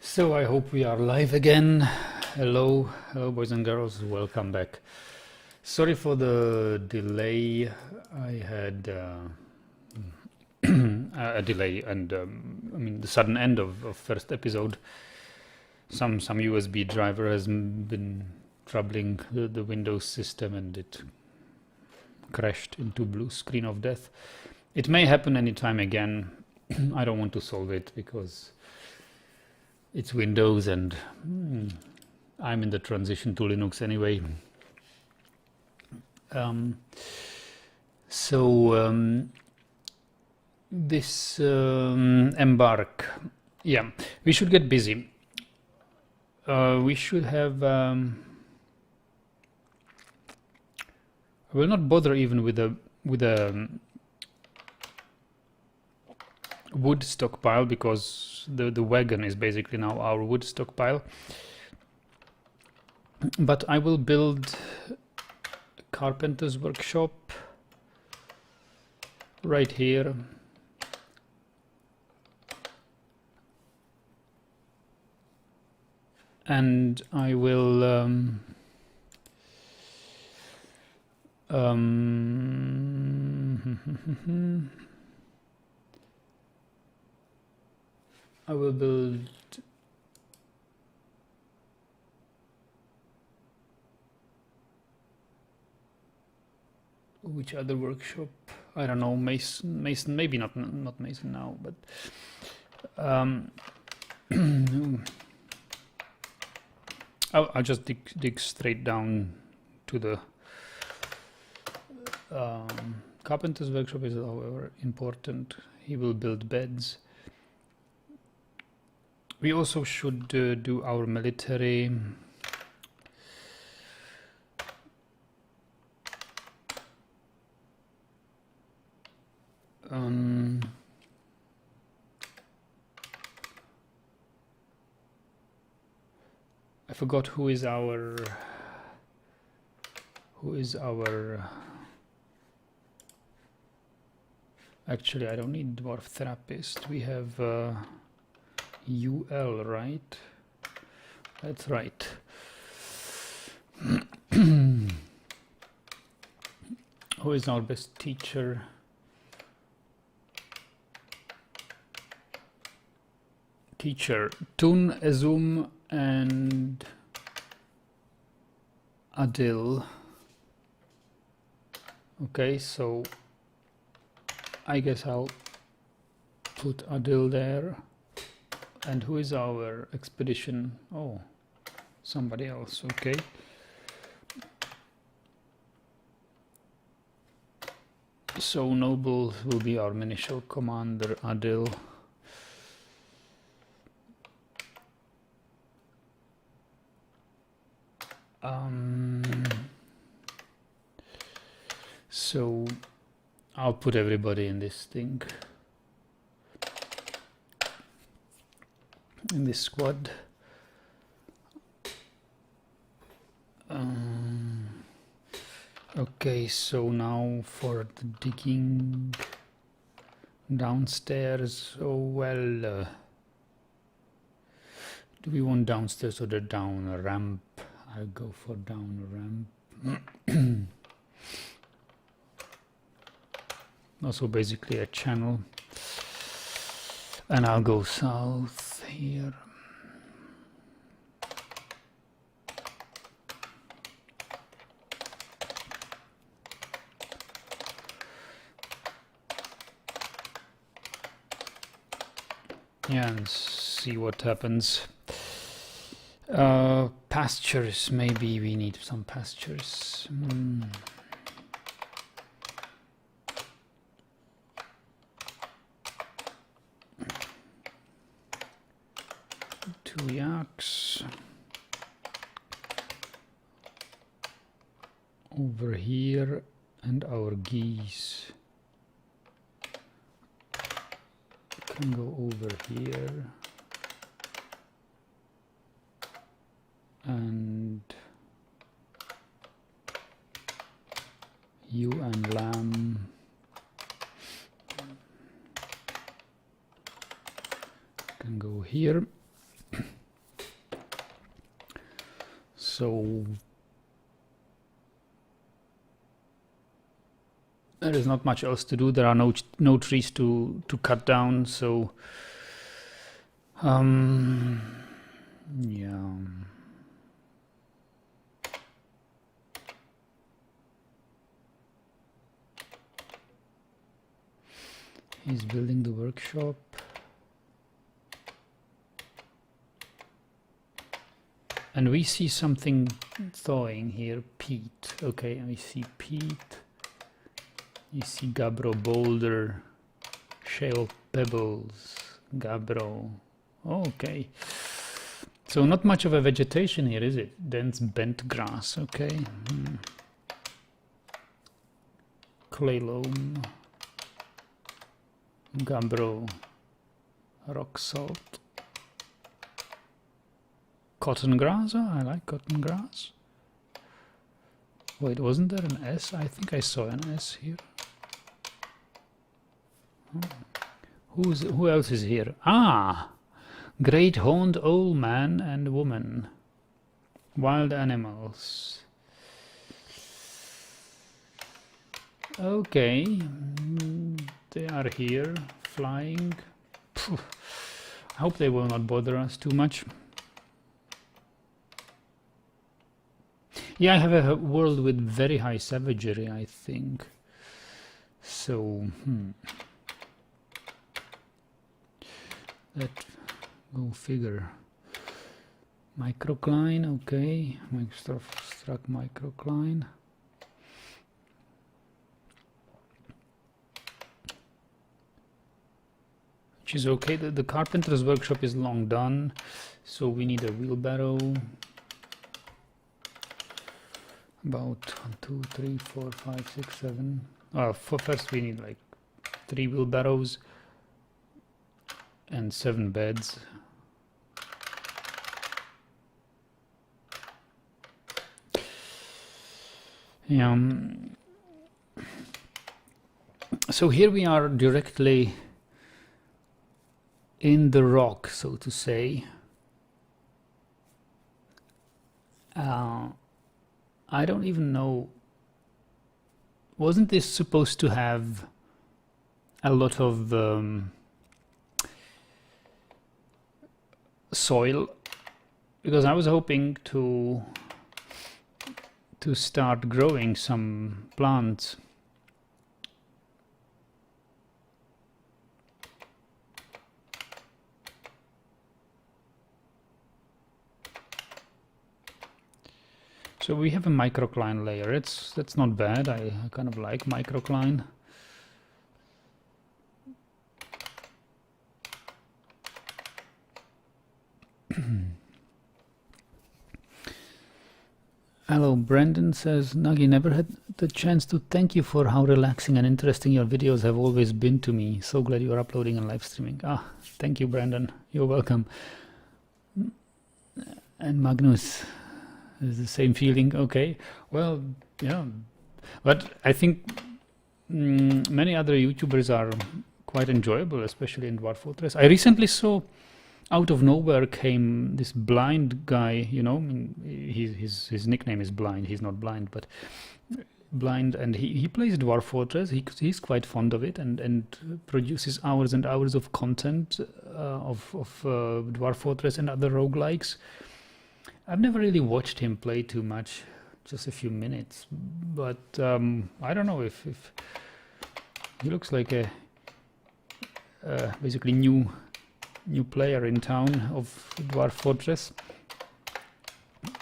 So I hope we are live again. Hello boys and girls, welcome back. Sorry for the delay. I had a delay and I mean the sudden end of first episode. Some USB driver has been troubling the Windows system and it crashed into blue screen of death. It may happen anytime again. I don't want to solve it because it's Windows and I'm in the transition to Linux anyway. This embark, yeah, we should get busy. We should have I will not bother even with a wood stockpile because the wagon is basically now our wood stockpile. But I will build a carpenter's workshop right here. And I will I will build which other workshop? I don't know. Mason, maybe not Mason now, but I'll just dig straight down to the carpenter's workshop is however important. He will build beds. We also should do our military. I forgot who is our actually I don't need dwarf therapist. We have UL, right? That's right. Who is our best teacher? Tun, Ezum and Adil. Okay, so I guess I'll put Adil there. And who is our expedition? Oh, somebody else, okay. So Noble will be our initial commander, Adil. So I'll put everybody in this thing, in this squad. Okay, so now for the digging downstairs. Oh well, do we want downstairs or the down ramp? I'll go for down ramp. Also basically a channel, and I'll go south here. Yeah, and see what happens. Pastures, maybe we need some pastures. 2 yaks. Over here, and our geese can go over here. And ewe and lamb here. So there is not much else to do. There are no trees to cut down. So yeah. He's building the workshop. And we see something thawing here, peat. Okay, I see peat. You see gabbro boulder, shale pebbles, gabbro. Okay. So not much of a vegetation here, is it? Dense bent grass, okay. Clay loam, gabbro, rock salt. Cotton grass? Oh, I like cotton grass. Wait, wasn't there an S? I think I saw an S here. Who else is here? Ah! Great horned old man and woman. Wild animals. Okay. They are here, flying. Phew. I hope they will not bother us too much. Yeah, I have a world with very high savagery, I think. So, that go figure. Microcline, okay. Struck microcline. Which is okay. The carpenter's workshop is long done, so we need a wheelbarrow. About 1, 2, 3, 4, 5, 6, 7. For first we need like 3 wheelbarrows and 7 beds. Yeah. So here we are directly in the rock, so to say. I don't even know. Wasn't this supposed to have a lot of soil? Because I was hoping to start growing some plants. So we have a microcline layer. That's not bad. I kind of like microcline. Hello, Brandon says, Nagi, never had the chance to thank you for how relaxing and interesting your videos have always been to me. So glad you are uploading and live streaming. Ah, thank you, Brandon. You're welcome. And Magnus. Is the same feeling. Okay, well, yeah, but I think many other YouTubers are quite enjoyable, especially in Dwarf Fortress. I recently saw, out of nowhere came this blind guy, you know, his nickname is Blind. He's not blind, but blind, and he plays Dwarf Fortress. He's quite fond of it and produces hours and hours of content of Dwarf Fortress and other roguelikes. I've never really watched him play too much, just a few minutes, but I don't know if he looks like a basically new player in town of Dwarf Fortress,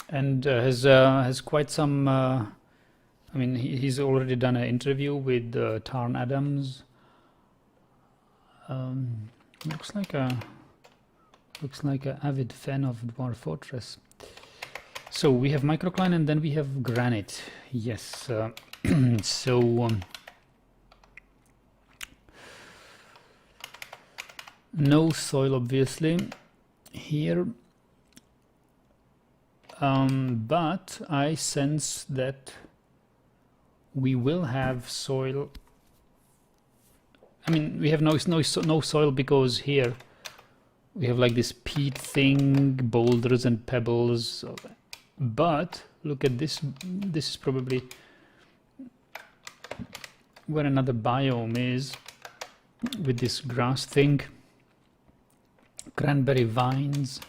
and has quite some. I mean, he's already done an interview with Tarn Adams. Looks like a avid fan of Dwarf Fortress. So we have microcline and then we have granite. Yes. So no soil, obviously, here. But I sense that we will have soil. I mean, we have no soil because here we have like this peat thing, boulders and pebbles, but look at this. This is probably where another biome is, with this grass thing, cranberry vines.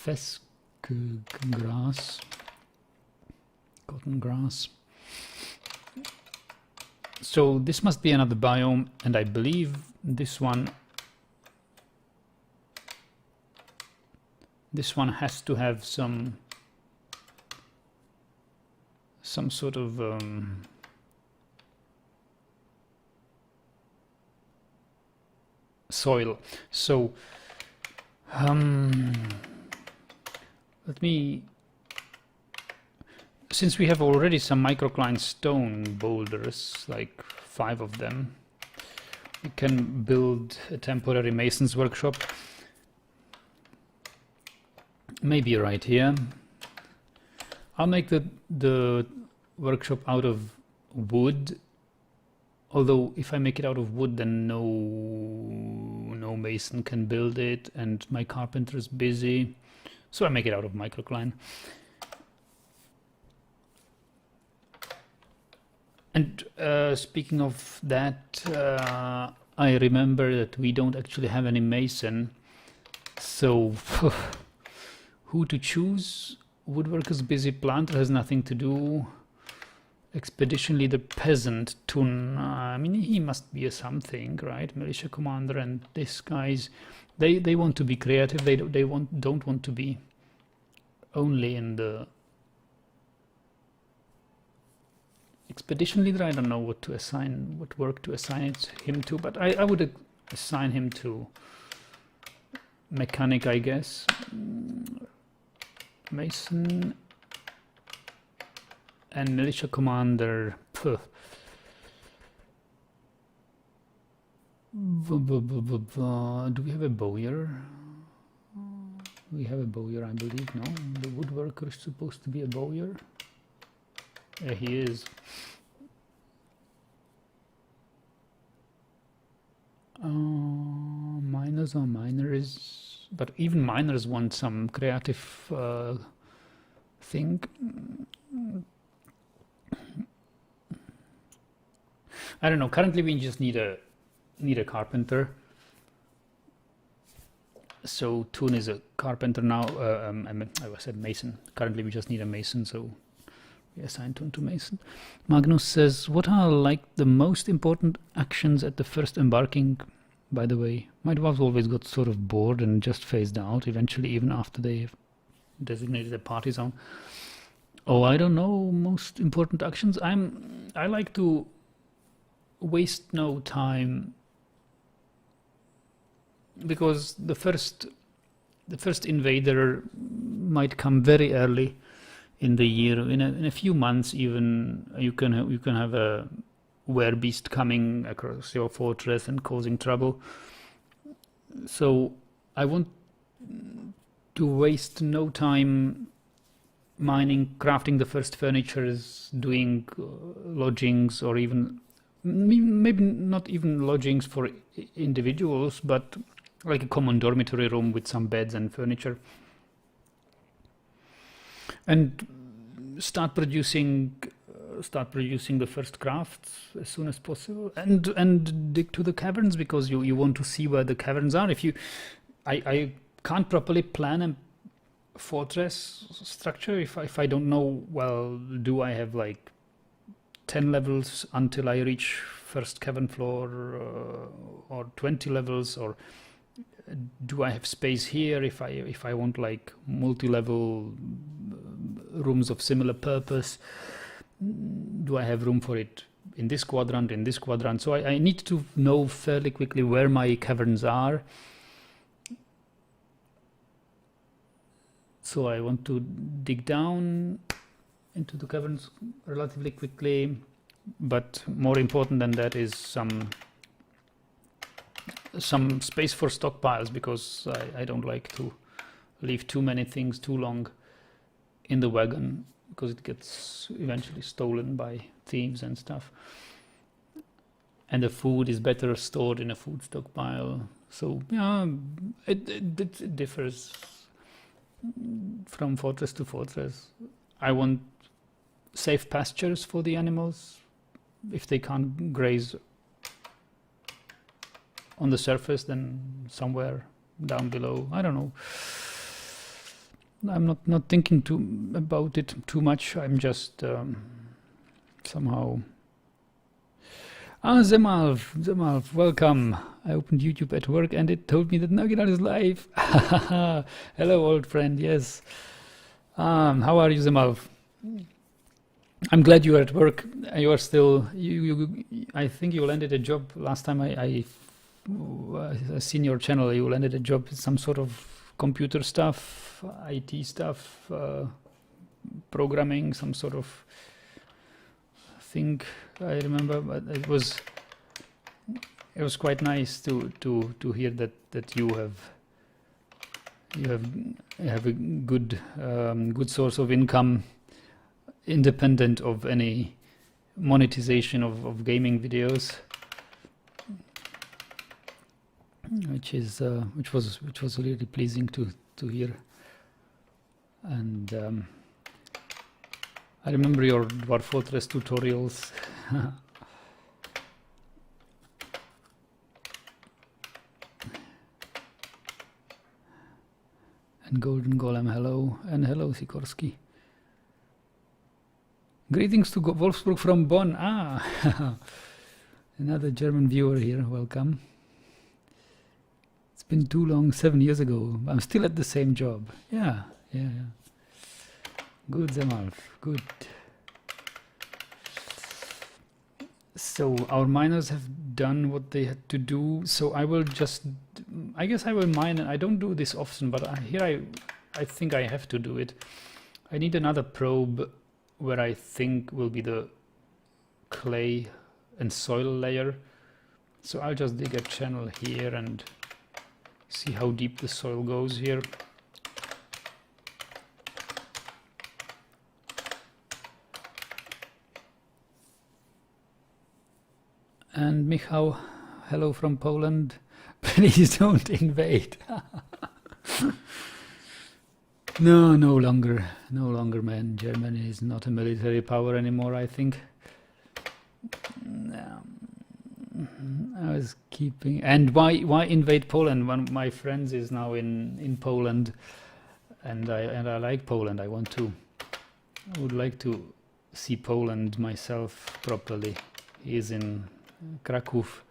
Fesk grass, cotton grass. So this must be another biome, and I believe this one has to have some sort of soil. So let me, since we have already some microcline stone boulders, like 5 of them, we can build a temporary mason's workshop. Maybe right here. I'll make the workshop out of wood. Although if I make it out of wood, then no mason can build it, and my carpenter is busy. So I make it out of microcline. And speaking of that, I remember that we don't actually have any mason. So who to choose? Woodworker's busy, planter has nothing to do. Expedition leader, peasant, Tun. I mean, he must be a something, right? Militia commander, and these guys, they want to be creative. They don't want to be only in the expedition leader. I don't know what work to assign him to, but I would assign him to mechanic, I guess. Mason and militia commander. Do we have a bowyer? We have a bowyer, I believe. No, the woodworker is supposed to be a bowyer. Yeah, he is. Miners or miners, but even miners want some creative thing. I don't know. Currently, we just need a carpenter. So Toon is a carpenter now. I said mason. Currently, we just need a mason. So we assign Toon to mason. Magnus says, "What are like the most important actions at the first embarking?" By the way, my dwarves always got sort of bored and just phased out eventually, even after they designated a party zone. Oh, I don't know. Most important actions. I like to waste no time, because the first invader might come very early in the year. In a few months, even you can have a werebeast coming across your fortress and causing trouble. So I want to waste no time mining, crafting the first furnitures, doing lodgings, or even maybe not even lodgings for individuals, but like a common dormitory room with some beds and furniture, and start producing the first crafts as soon as possible, and dig to the caverns, because you want to see where the caverns are. I can't properly plan a fortress structure if I don't know, well, do I have like 10 levels until I reach first cavern floor, or 20 levels, or do I have space here if I want like multi-level rooms of similar purpose? Do I have room for it in this quadrant, in this quadrant? So I need to know fairly quickly where my caverns are. So I want to dig down into the caverns relatively quickly, but more important than that is some space for stockpiles, because I don't like to leave too many things too long. in the wagon because it gets eventually stolen by thieves and stuff. And the food is better stored in a food stockpile. So yeah, it differs from fortress to fortress. I want safe pastures for the animals if they can't graze on the surface, then somewhere down below. I don't know. I'm not thinking about it too much. I'm just somehow. Zemalv, welcome. I opened YouTube at work and it told me that Naginar is live. Hello, old friend. Yes. How are you, Zemalv? I'm glad you are at work. You are still. I think you landed a job last time I seen your channel. You landed a job, some sort of computer stuff, IT stuff, programming, some sort of thing. I remember, but it was quite nice to hear that you have a good source of income, independent of any monetization of gaming videos, which was really pleasing to hear. And I remember your Dwarf Fortress tutorials. And Golden Golem, hello, and hello Sikorsky. Greetings to Wolfsburg from Bonn. Another German viewer here, welcome. It's been too long, 7 years ago. I'm still at the same job. Yeah. Good, Zemalf, good. So our miners have done what they had to do. So I guess I will mine, and I don't do this often, but I think I have to do it. I need another probe where I think will be the clay and soil layer. So I'll just dig a channel here and see how deep the soil goes here. And Michał, hello from Poland. Please don't invade. No longer, man. Germany is not a military power anymore, I think. I was keeping. And why invade Poland? One of my friends is now in Poland, and I like Poland. I would like to see Poland myself properly. He is in Kraków.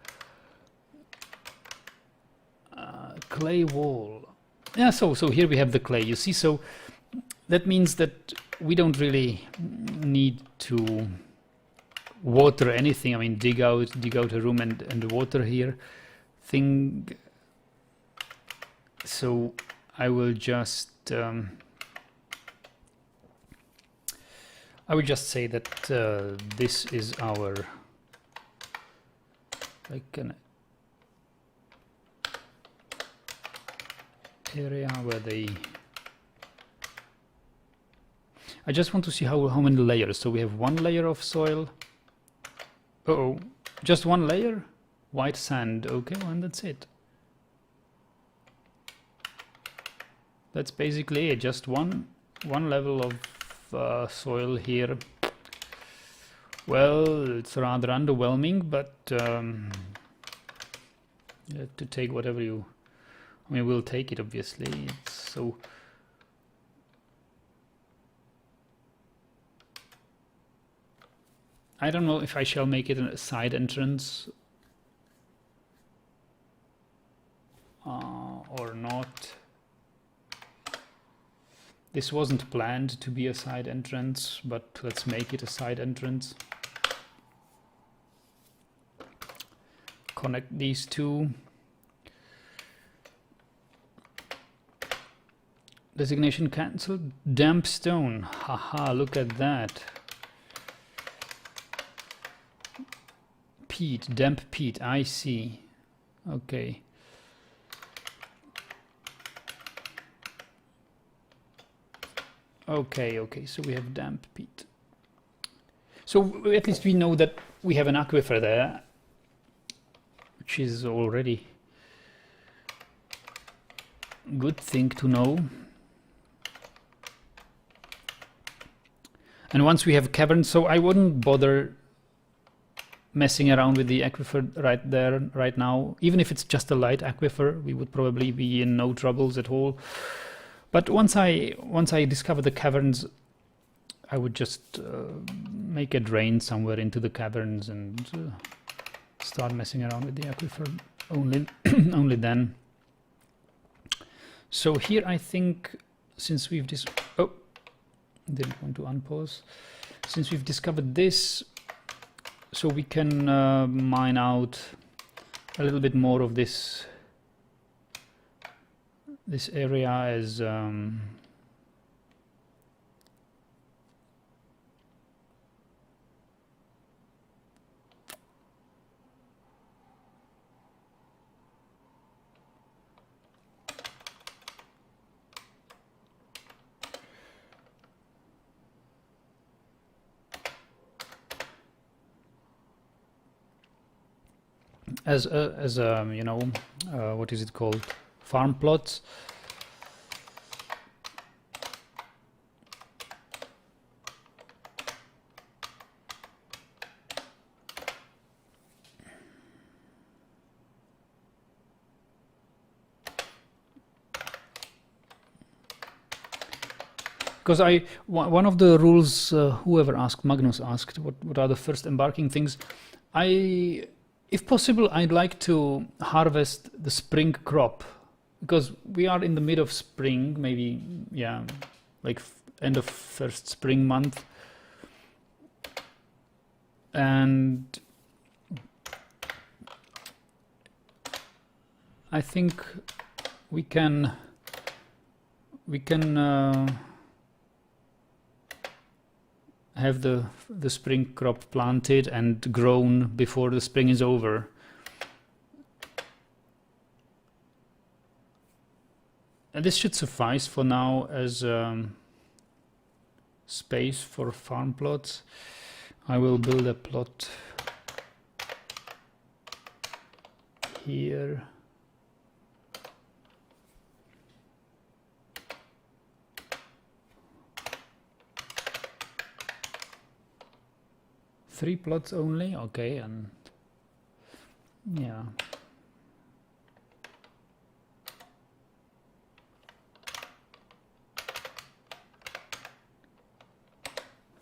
Clay wall. Yeah, so here we have the clay, you see. So that means that we don't really need to water anything. I mean, dig out a room and water here thing. So I will just say that this is our like an area where I just want to see how many layers. So we have one layer of soil. Just one layer? White sand. Okay, and that's it. That's basically it. Just one level of soil here. Well, it's rather underwhelming, but you have to take whatever you. I mean, we'll take it, obviously. It's so. I don't know if I shall make it a side entrance or not. This wasn't planned to be a side entrance, but let's make it a side entrance. Connect these two. Designation cancelled. Damp stone. Haha, look at that. Peat, damp peat, I see. Okay. Okay, so we have damp peat. So at least we know that we have an aquifer there, which is already a good thing to know. And once we have caverns, so I wouldn't bother messing around with the aquifer right there, right now. Even if it's just a light aquifer, we would probably be in no troubles at all. But once I discover the caverns, I would just make a drain somewhere into the caverns and start messing around with the aquifer only, only then. So here I think, since we've didn't want to unpause. Since we've discovered this, so we can mine out a little bit more of this area as you know, what is it called, farm plots. Because one of the rules, whoever asked, Magnus asked, what are the first embarking things? If possible, I'd like to harvest the spring crop, because we are in the mid of spring, maybe, yeah, like end of first spring month. And I think we can have the spring crop planted and grown before the spring is over. And this should suffice for now as space for farm plots. I will build a plot here. Three plots only, okay, and yeah.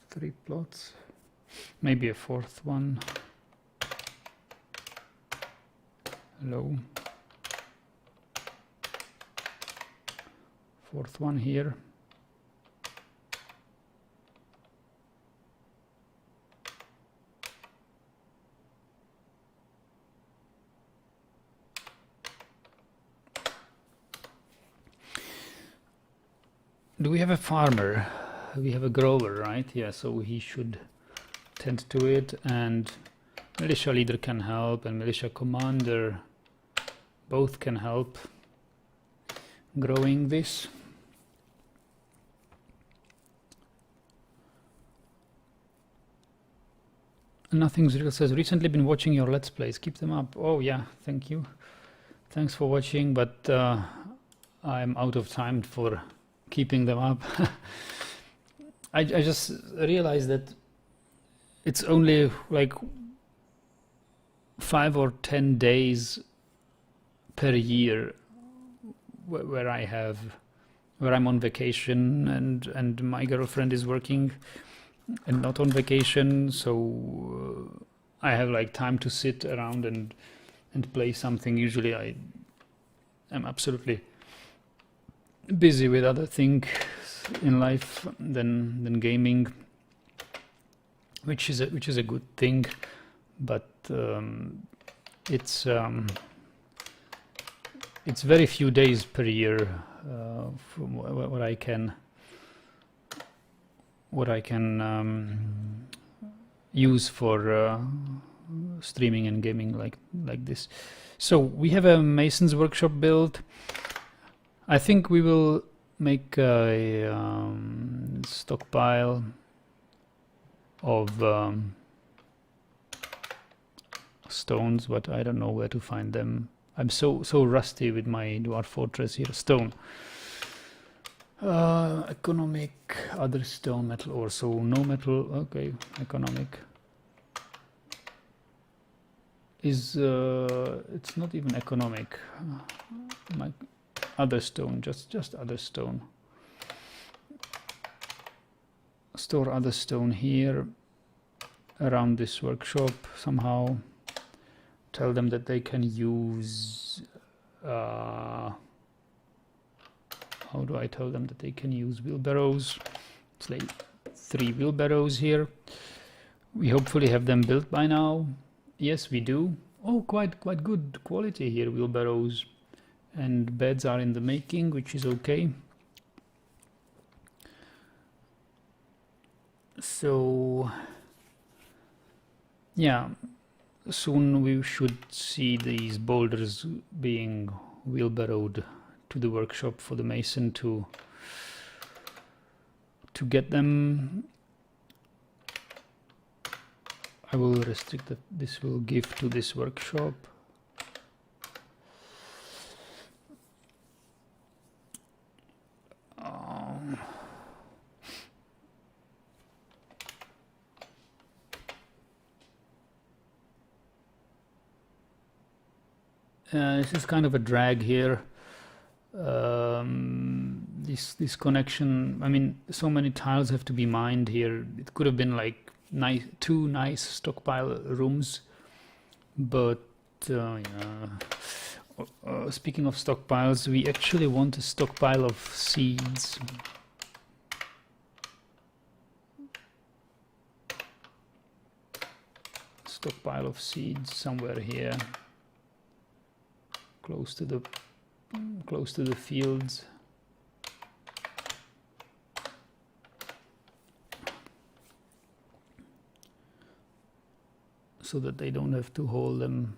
Three plots, maybe a fourth one. Hello. Fourth one here. Do we have a farmer? We have a grower, right? Yeah, so he should tend to it, and militia leader can help, and militia commander both can help growing this. Nothing's real says, recently been watching your let's plays, keep them up. Oh yeah, thank you. Thanks for watching, but I'm out of time for keeping them up. I just realized that it's only like 5 or 10 days per year where I'm on vacation and my girlfriend is working and not on vacation, so I have like time to sit around and play something. Usually I am absolutely busy with other things in life than gaming, which is a good thing, but it's very few days per year from what I can use for streaming and gaming like this. So we have a Mason's workshop built. I think we will make a and stockpile of stones, but I don't know where to find them. I'm so rusty with my Dwarf Fortress here. Stone. Economic, other stone, metal ore. So no metal. Okay, economic. Is it's not even economic. My other stone, just other stone. Store other stone here around this workshop somehow. Tell them that they can use how do I tell them that they can use wheelbarrows? It's like 3 wheelbarrows here. We hopefully have them built by now. Yes, we do. Oh, quite good quality here, wheelbarrows. And beds are in the making, which is okay. So yeah, soon we should see these boulders being wheelbarrowed to the workshop for the mason to get them. I will restrict that this will give to this workshop. This is kind of a drag here. This connection, I mean, so many tiles have to be mined here. It could have been like two nice stockpile rooms, but speaking of stockpiles, we actually want a stockpile of seeds. Stockpile of seeds somewhere here, close to the fields. So that they don't have to hold them.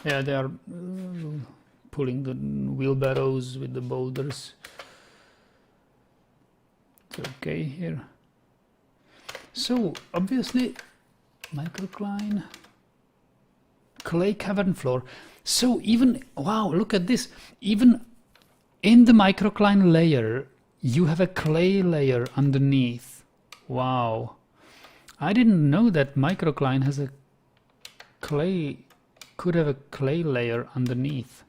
Yeah, they are pulling the wheelbarrows with the boulders. It's okay here. So obviously microcline, clay cavern floor. So even, wow, look at this. Even in the microcline layer, you have a clay layer underneath. Wow. I didn't know that microcline has a clay, could have a clay layer underneath.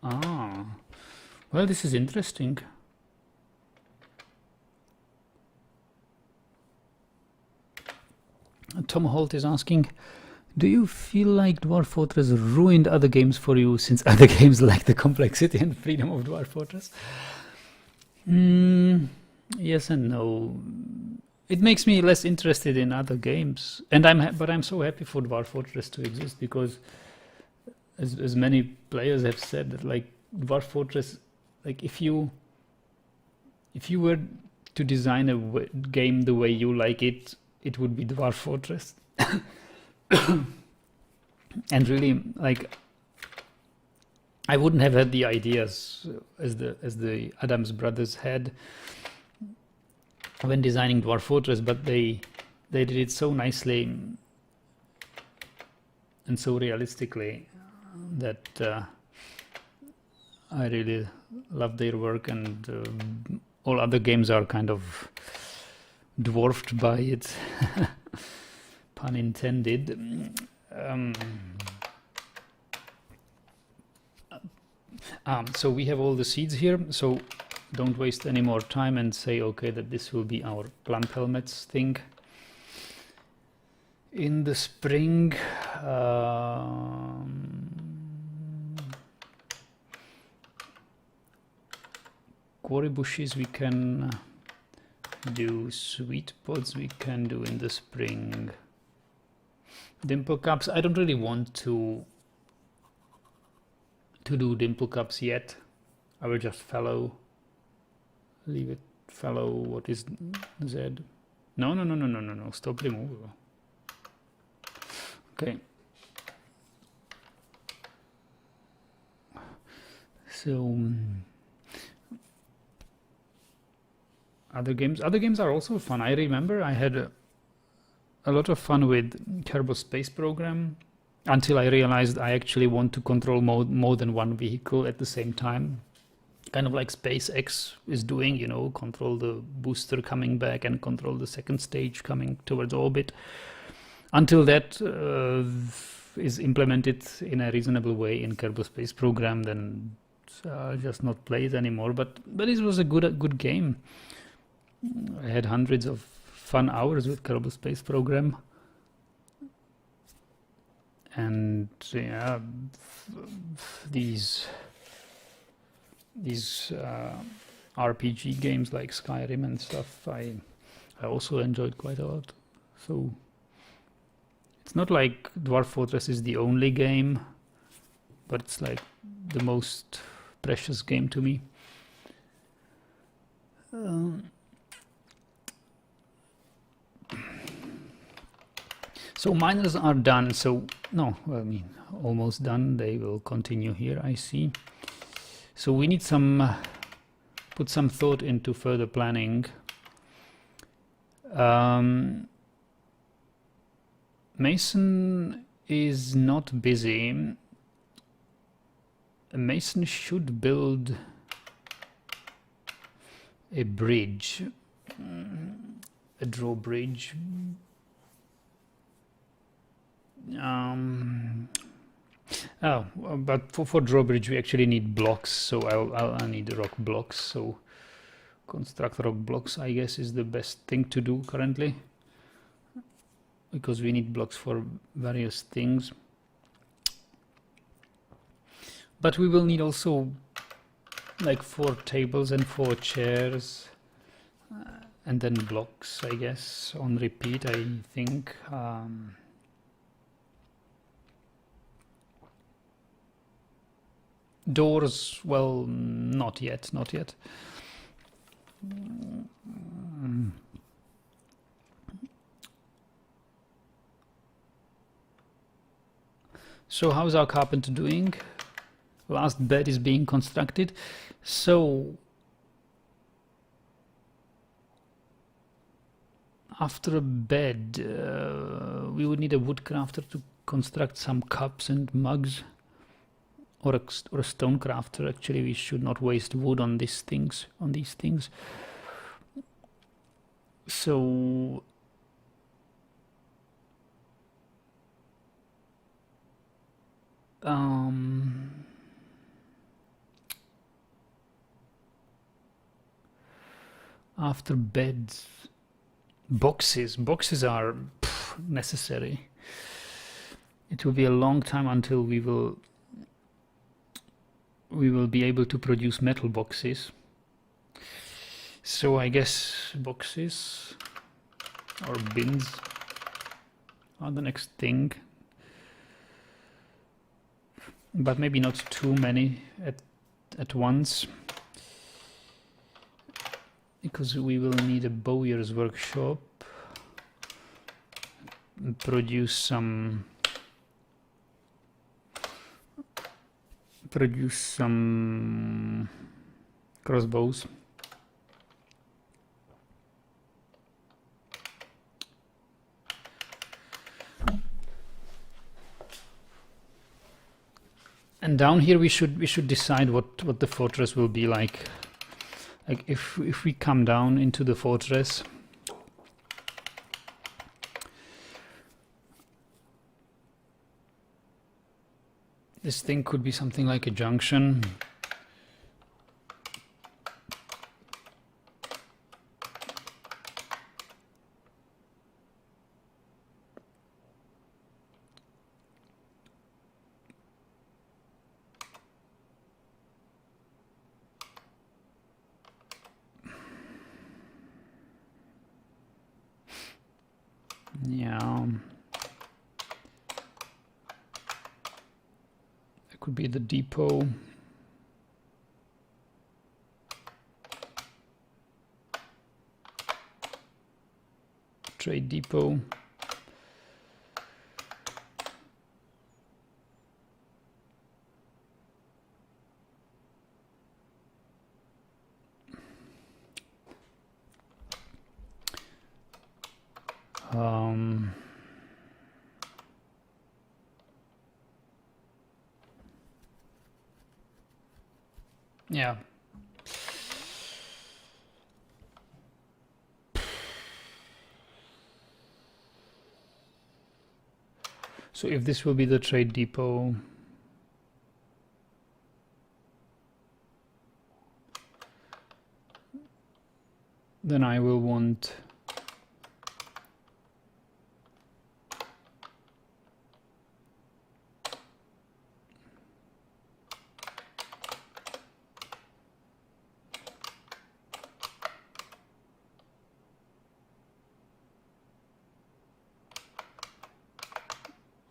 Ah, well, this is interesting. Tom Holt is asking, do you feel like Dwarf Fortress ruined other games for you since other games lack the complexity and freedom of Dwarf Fortress? Yes and no. It makes me less interested in other games, and I'm so happy for Dwarf Fortress to exist, because as many players have said that, like, Dwarf Fortress, like, if you were to design a game the way you like it, it would be Dwarf Fortress. And really, like, I wouldn't have had the ideas as the Adams brothers had when designing Dwarf Fortress, but they did it so nicely and so realistically that I really love their work, and all other games are kind of dwarfed by it. Pun intended. So we have all the seeds here, so don't waste any more time and say, okay, that this will be our plant helmets thing. In the spring, quarry bushes we can do, sweet pods we can do in the spring. Dimple cups, I don't really want to do dimple cups yet. I will just fallow, leave it fallow. What is Z? No, stop removal. Okay. So other games are also fun. I remember I had a lot of fun with Kerbal Space Program until I realized I actually want to control more than one vehicle at the same time. Kind of like SpaceX is doing, you know, control the booster coming back and control the second stage coming towards orbit. Until that is implemented in a reasonable way in Kerbal Space Program, then I'll just not play it anymore. But it was a good game. I had hundreds of fun hours with Kerbal Space Program. And yeah, these RPG games like Skyrim and stuff, I also enjoyed quite a lot. So it's not like Dwarf Fortress is the only game, but it's like the most precious game to me. So miners are done. So no, I mean almost done. They will continue here, I see. So we need put some thought into further planning. Mason is not busy. Mason should build a bridge, a drawbridge. But for drawbridge we actually need blocks, so I'll need rock blocks. So construct rock blocks, I guess, is the best thing to do currently, because we need blocks for various things. But we will need also like 4 tables and 4 chairs, and then blocks, I guess, on repeat, I think. Doors, well, not yet. So how's our carpenter doing? Last bed is being constructed. So after a bed, we would need a wood crafter to construct some cups and mugs. Or a stone crafter. Actually, we should not waste wood on these things. So after beds, boxes are necessary. It will be a long time until we will be able to produce metal boxes. So I guess boxes or bins are the next thing, but maybe not too many at once, because we will need a bowyer's workshop, produce some crossbows. And down here we should decide what the fortress will be like. Like if we come down into the fortress, this thing could be something like a junction. Yeah. It could be the depot. Trade depot. Yeah. So if this will be the trade depot, then I will want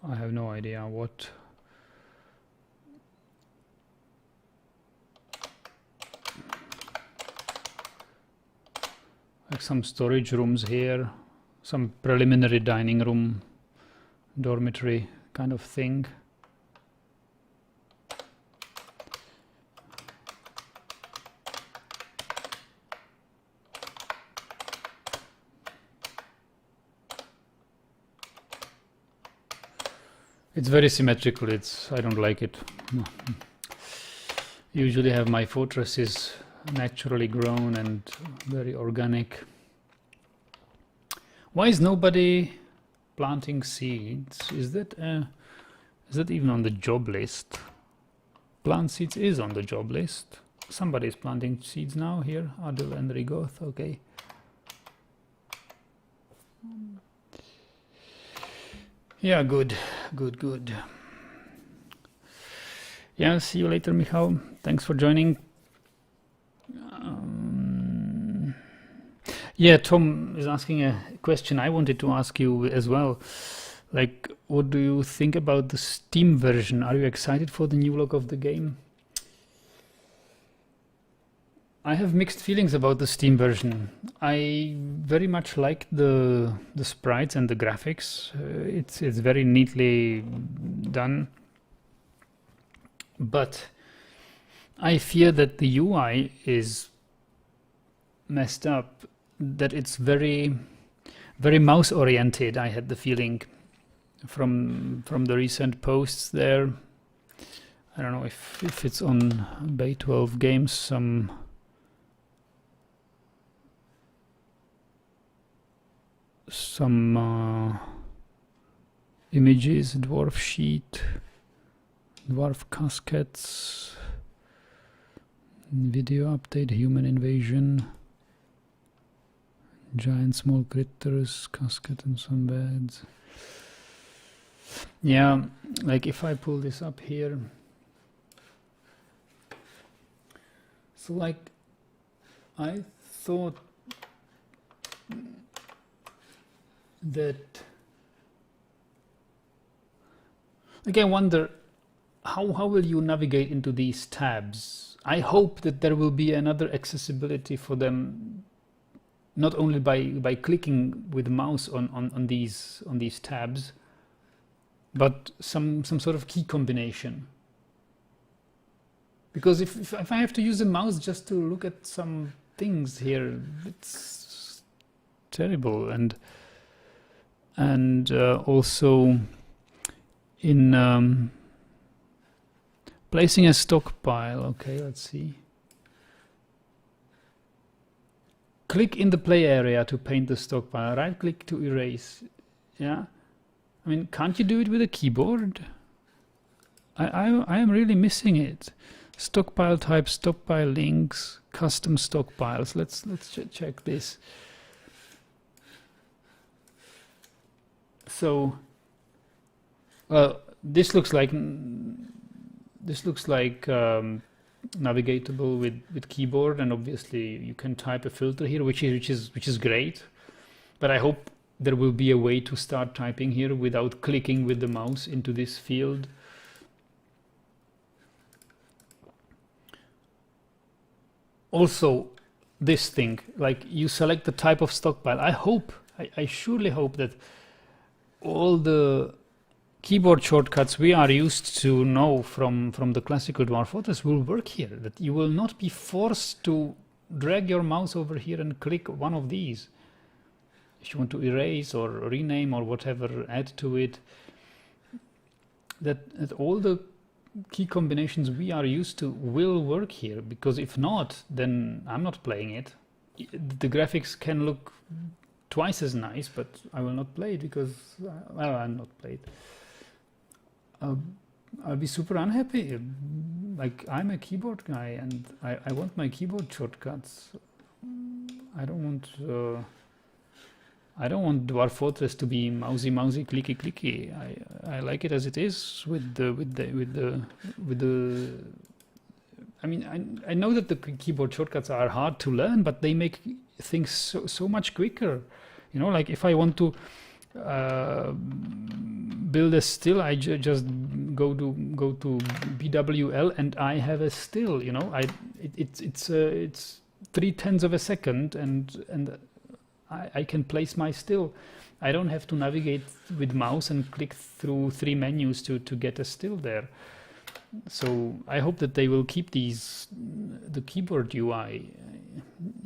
I have no idea what. Like some storage rooms here, some preliminary dining room, dormitory kind of thing. It's very symmetrical. I don't like it. Usually have my fortresses naturally grown and very organic. Why is nobody planting seeds? Is that even on the job list? Plant seeds is on the job list. Somebody is planting seeds now here. Adil and Rigoth. Okay. Yeah, good. Yeah, see you later, Michał. Thanks for joining. Yeah, Tom is asking a question I wanted to ask you as well. Like, what do you think about the Steam version? Are you excited for the new look of the game? I have mixed feelings about the Steam version. I very much like the sprites and the graphics. It's very neatly done. But I fear that the UI is messed up, that it's very mouse oriented. I had the feeling from the recent posts there. I don't know if it's on Bay 12 Games, some images, dwarf sheet, dwarf caskets, video update, human invasion, giant small critters, casket and some beds. Yeah, like if I pull this up here, so like I thought that, like I wonder how will you navigate into these tabs? I hope that there will be another accessibility for them, not only by clicking with the mouse on these tabs, but some sort of key combination. Because if I have to use a mouse just to look at some things here, it's terrible. And also in placing a stockpile. Okay, let's see. Click in the play area to paint the stockpile. Right click to erase. Yeah, I mean, can't you do it with a keyboard? I am really missing it. Stockpile type, stockpile links, custom stockpiles. Let's check this. So, well, this looks like navigatable with keyboard, and obviously you can type a filter here, which is great. But I hope there will be a way to start typing here without clicking with the mouse into this field. Also, this thing, like you select the type of stockpile. I surely hope that all the keyboard shortcuts we are used to know from the classical Dwarf Fortress will work here, that you will not be forced to drag your mouse over here and click one of these. if you want to erase or rename or whatever, add to it, that all the key combinations we are used to will work here, because if not, then I'm not playing it. The graphics can look twice as nice, but I will not play it because, well, I'll not play it. I'll be super unhappy. Like, I'm a keyboard guy and I want my keyboard shortcuts. I don't want Dwarf Fortress to be mousy, clicky, clicky. I like it as it is with the. I mean, I know that the keyboard shortcuts are hard to learn, but they make things so much quicker. You know, like if I want to build a still, I just go to BWL and I have a still. You know, it's 0.3 of a second, and I can place my still. I don't have to navigate with mouse and click through 3 menus to get a still there. So I hope that they will keep the keyboard UI.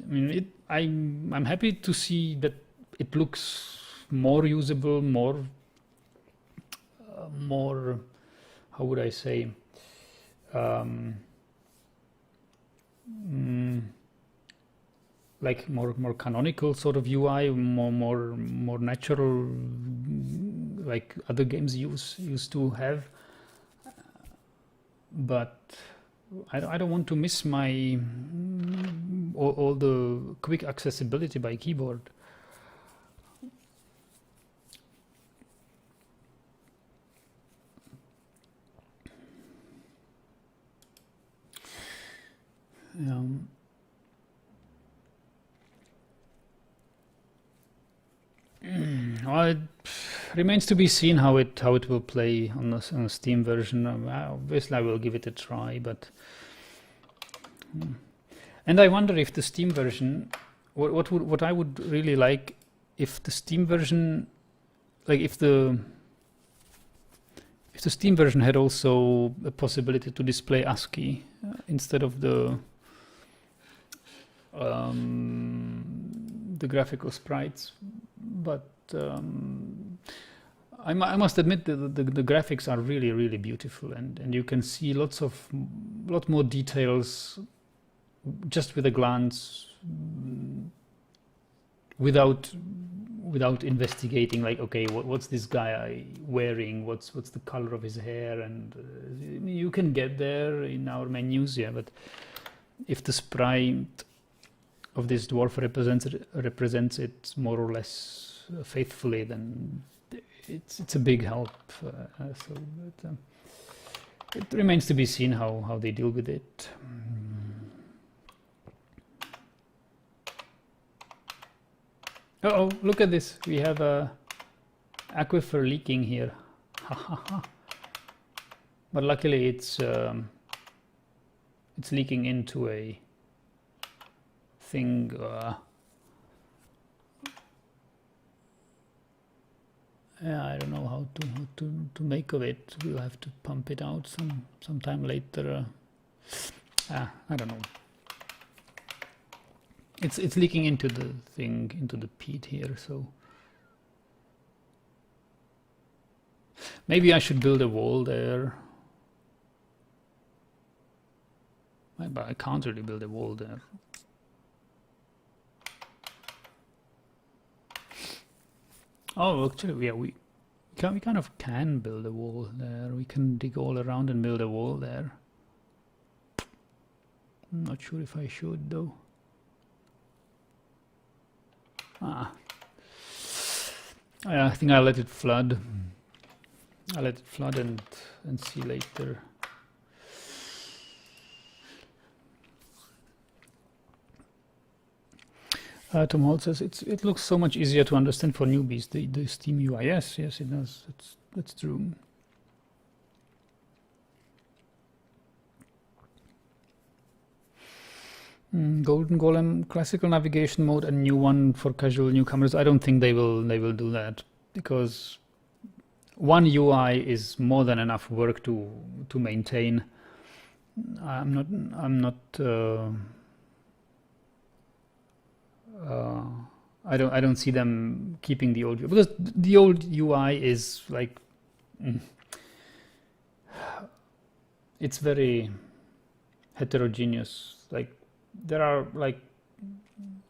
I mean, I'm happy to see that it looks more usable, more how would I say, like more canonical sort of UI, more natural, like other games used to have. But I don't want to miss my all the quick accessibility by keyboard. Well, it remains to be seen how it will play on the Steam version. Obviously, I will give it a try, but and I wonder if the Steam version, what I would really like if the Steam version, like if the Steam version had also a possibility to display ASCII instead of the graphical sprites, but I must admit that the graphics are really beautiful, and you can see lot more details just with a glance, without investigating, like, okay, what's this guy wearing, what's the color of his hair, and you can get there in our menus, yeah, but if the sprite of this dwarf represents it more or less faithfully, then it's a big help. It remains to be seen how they deal with it. Oh, look at this! We have a aquifer leaking here. But luckily, it's leaking into a thing. Yeah, I don't know how to make of it. We'll have to pump it out sometime later. I don't know. It's leaking into the thing, into the peat here, so maybe I should build a wall there. But I can't really build a wall there. Oh, actually, yeah, we kind of can build a wall there. We can dig all around and build a wall there. I'm not sure if I should though. I think I'll let it flood. I'll let it flood and see later. Tom Holt says it looks so much easier to understand for newbies, the Steam UI. Yes, it does. That's true. Golden Golem classical navigation mode and new one for casual newcomers. I don't think they will do that, because one UI is more than enough work to maintain. I'm not I don't see them keeping the old, because the old UI is like it's very heterogeneous. Like there are like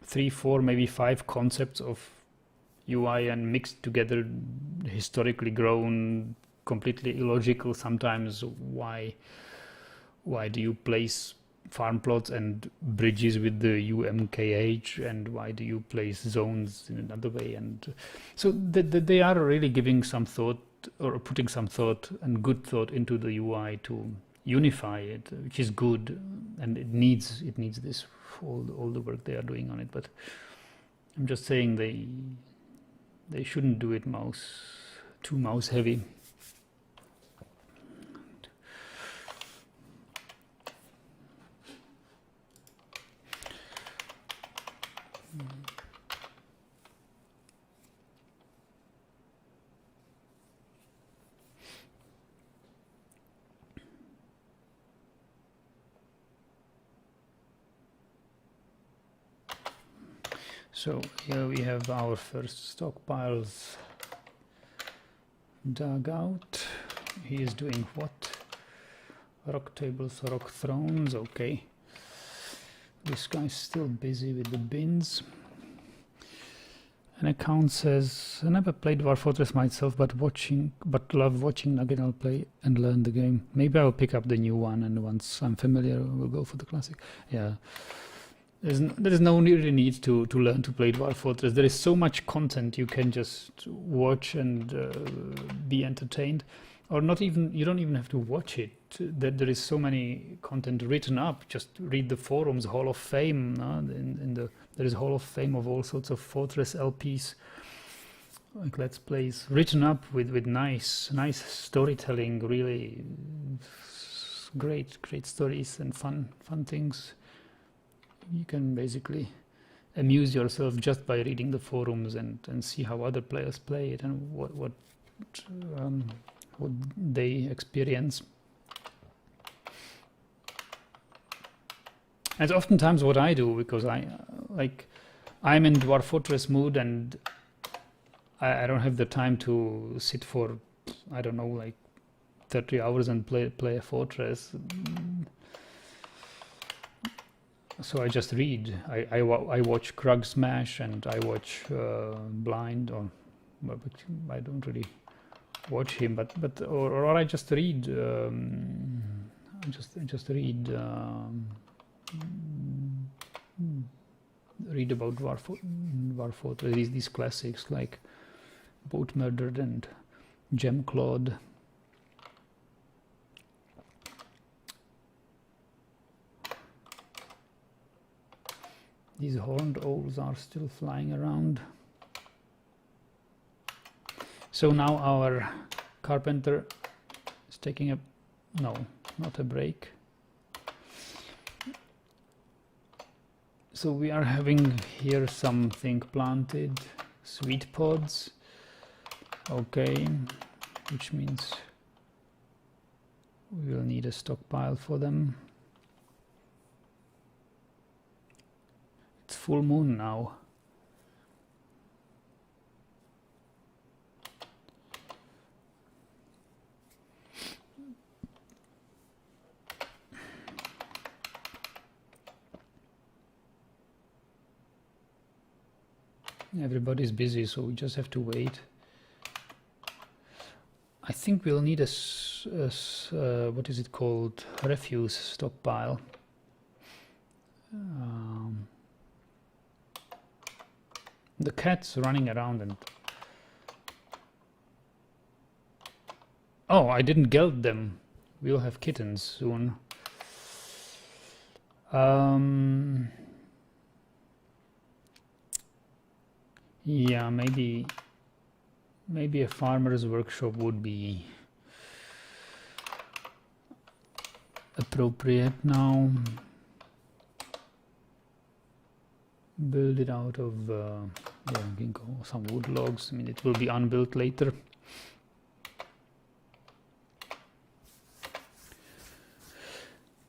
3, 4, maybe 5 concepts of UI and mixed together, historically grown, completely illogical sometimes. Why do you place farm plots and bridges with the UMKH, and why do you place zones in another way? And so they are really giving some thought, or putting some thought and good thought into the UI to unify it, which is good, and it needs this, all the work they are doing on it. But I'm just saying they shouldn't do it too mouse heavy. So here we have our first stockpiles dug out. He is doing what? Rock tables, rock thrones, okay. This guy's still busy with the bins. An account says, I never played Dwarf Fortress myself, but love watching Nugget play and learn the game. Maybe I'll pick up the new one, and once I'm familiar, we'll go for the classic. Yeah. There is no really need to learn to play Dwarf Fortress. There is so much content you can just watch and be entertained, or not even. You don't even have to watch it. There is so many content written up. Just read the forums, Hall of Fame. There is Hall of Fame of all sorts of Fortress LPs, like Let's Plays, written up with nice storytelling. Really great stories and fun things. You can basically amuse yourself just by reading the forums and see how other players play it and what they experience. And oftentimes what I do, because I'm in Dwarf Fortress mood, and I don't have the time to sit for, I don't know, like 30 hours and play a fortress. So I just read. I watch Krug Smash, and I watch Blind, or I don't really watch him, or I just read. Just read. Read about Dwarf Fortress. These classics like Boat Murdered and Gem Clawed. These horned owls are still flying around. So now our carpenter is taking not a break. So we are having here something planted, sweet pods. Okay, which means we will need a stockpile for them. It's full moon now. Everybody's busy, so we just have to wait. I think we'll need a what is it called? Refuse stockpile. The cat's running around and... Oh, I didn't geld them. We'll have kittens soon. Yeah, maybe a farmer's workshop would be appropriate now. Build it out of ginkgo, some wood logs. I mean, it will be unbuilt later.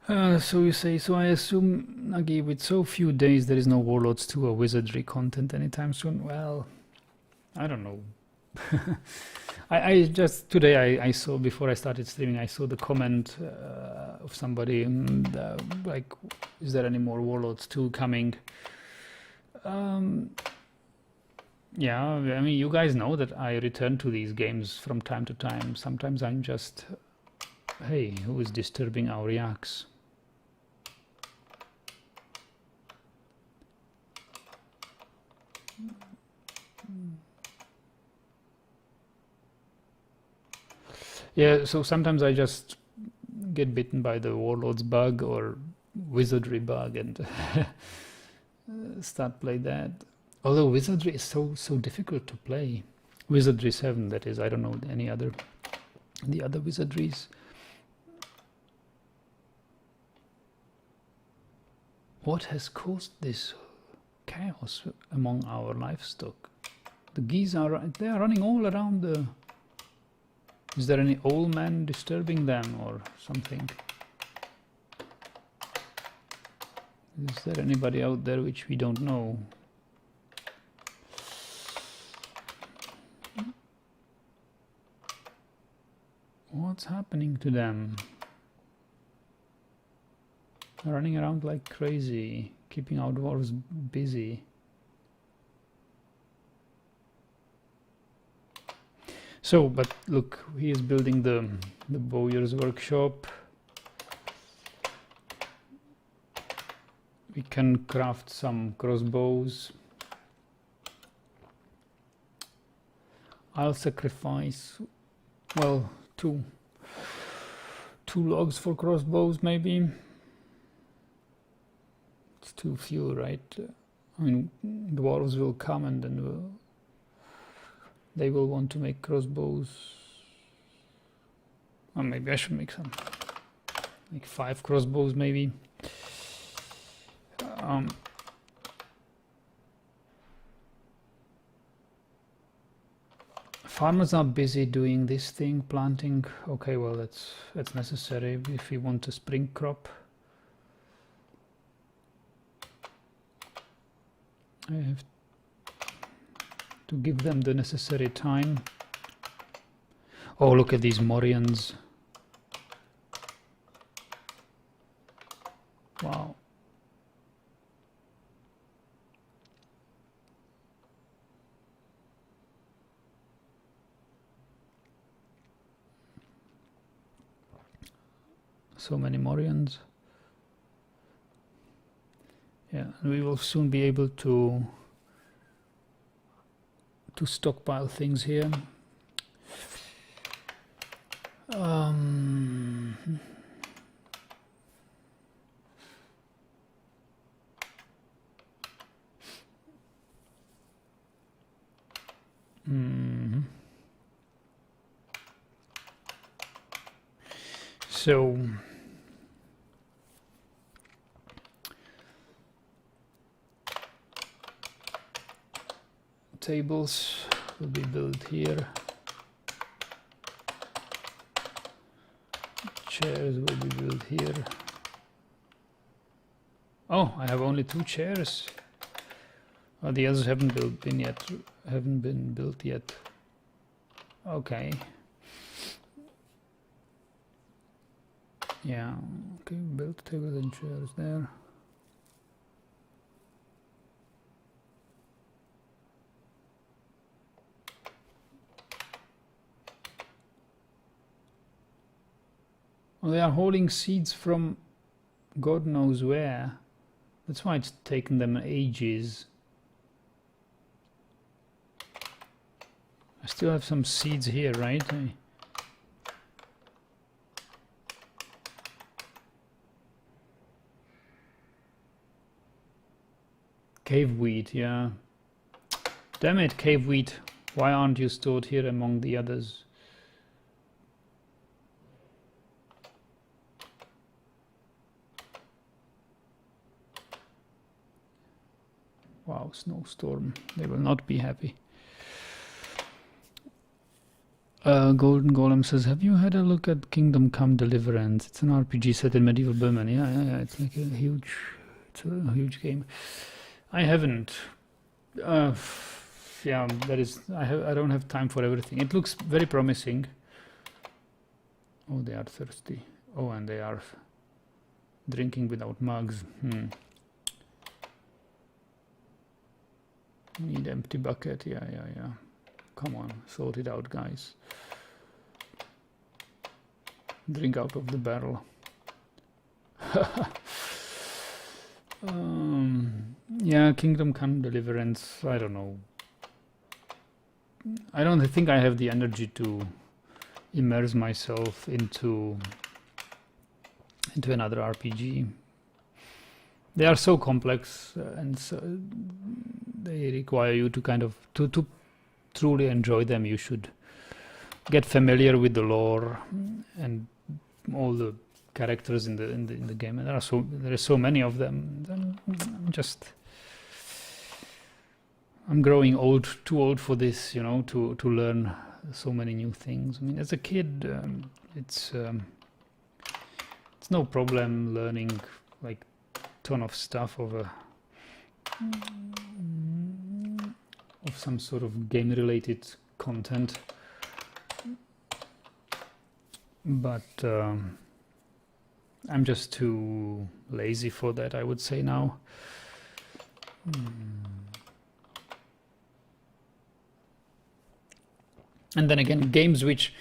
So you say, so I assume, Nagi, with so few days there is no Warlords 2 or Wizardry content anytime soon? Well, I don't know. I just, today I saw, before I started streaming, I saw the comment of somebody, like, is there any more Warlords 2 coming? Yeah, I mean, you guys know that I return to these games from time to time. Sometimes I'm just, hey, who is disturbing our yaks? Yeah, so sometimes I just get bitten by the Warlords bug or Wizardry bug and start play that. Although Wizardry is so difficult to play. Wizardry 7, that is. I don't know any other, the other Wizardries. What has caused this chaos among our livestock? The geese are, they are running all around the... Is there any old man disturbing them or something? Is there anybody out there which we don't know? What's happening to them? They're running around like crazy, keeping our dwarves busy. So, but look, he is building the bowyer's workshop. We can craft some crossbows. I'll sacrifice, well, two logs for crossbows maybe. It's too few, right? I mean, dwarves will come and then they will want to make crossbows. Or maybe I should make some, like 5 crossbows maybe. Farmers are busy doing this thing, planting. Okay, well that's necessary if we want a spring crop. I have to give them the necessary time. Oh, look at these Morians. Wow. So many Morians. Yeah, we will soon be able to stockpile things here. So tables will be built here. Chairs will be built here. Oh, I have only 2 chairs. Oh, the others haven't been built yet. Okay. Yeah, okay, build tables and chairs there. Well, they are holding seeds from God knows where. That's why it's taken them ages. I still have some seeds here, right? Cave wheat, yeah. Damn it, cave wheat. Why aren't you stored here among the others? Wow, snowstorm. They will not be happy. Golden Golem says, have you had a look at Kingdom Come Deliverance? It's an RPG set in medieval Burma. Yeah. It's like a huge game. I haven't. Yeah, I don't have time for everything. It looks very promising. Oh, they are thirsty. Oh, and they are drinking without mugs. Need empty bucket. Yeah. Come on, sort it out, guys. Drink out of the barrel. Yeah, Kingdom Come Deliverance. I don't know. I don't think I have the energy to immerse myself into another RPG. They are so complex and so they require you to kind of to truly enjoy them. You should get familiar with the lore and all the characters in the game, and there are so many of them. Then I'm growing too old for this, to learn so many new things. I mean, as a kid, it's no problem learning like ton of stuff of some sort of game related content, but I'm just too lazy for that, I would say now. And then again, games which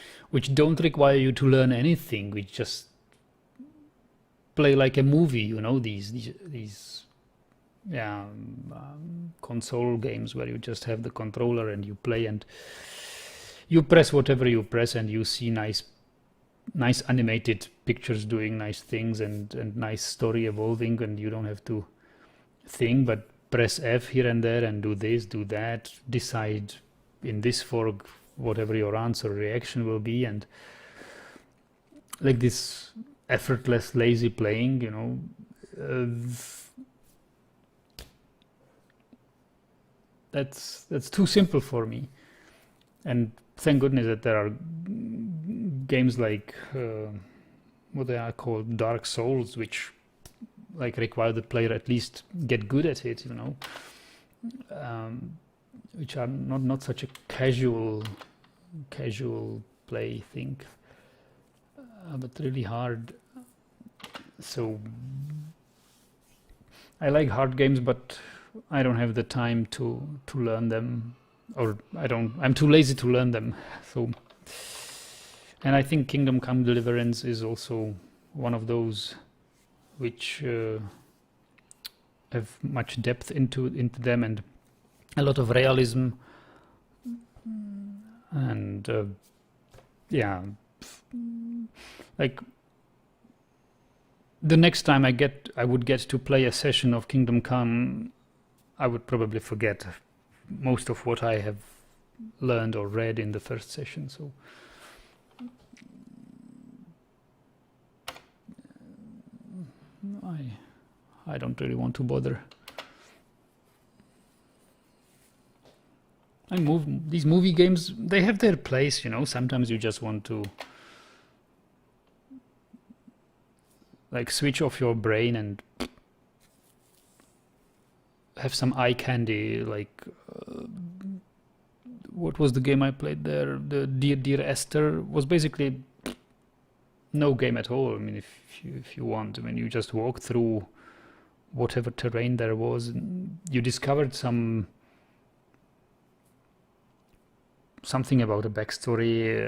don't require you to learn anything, which just play like a movie, these console games where you just have the controller and you play and you press whatever you press and you see nice animated pictures doing nice things and nice story evolving, and you don't have to think but press F here and there and do this, do that, decide in this fork whatever your answer or reaction will be, and like this effortless lazy playing, that's too simple for me. And thank goodness that there are games like what they are called Dark Souls, which like require the player at least get good at it, which are not such a casual play thing, but really hard. So I like hard games, but I don't have the time to learn them, or I'm too lazy to learn them. So, and I think Kingdom Come Deliverance is also one of those which have much depth into them and a lot of realism, and like the next time I would get to play a session of Kingdom Come, I would probably forget most of what I have learned or read in the first session. So I don't really want to bother. These movie games, they have their place, Sometimes you just want to like switch off your brain and have some eye candy. Like what was the game I played there? The Dear Esther was basically no game at all. I mean, if you want, you just walk through whatever terrain there was, and you discovered something about a backstory.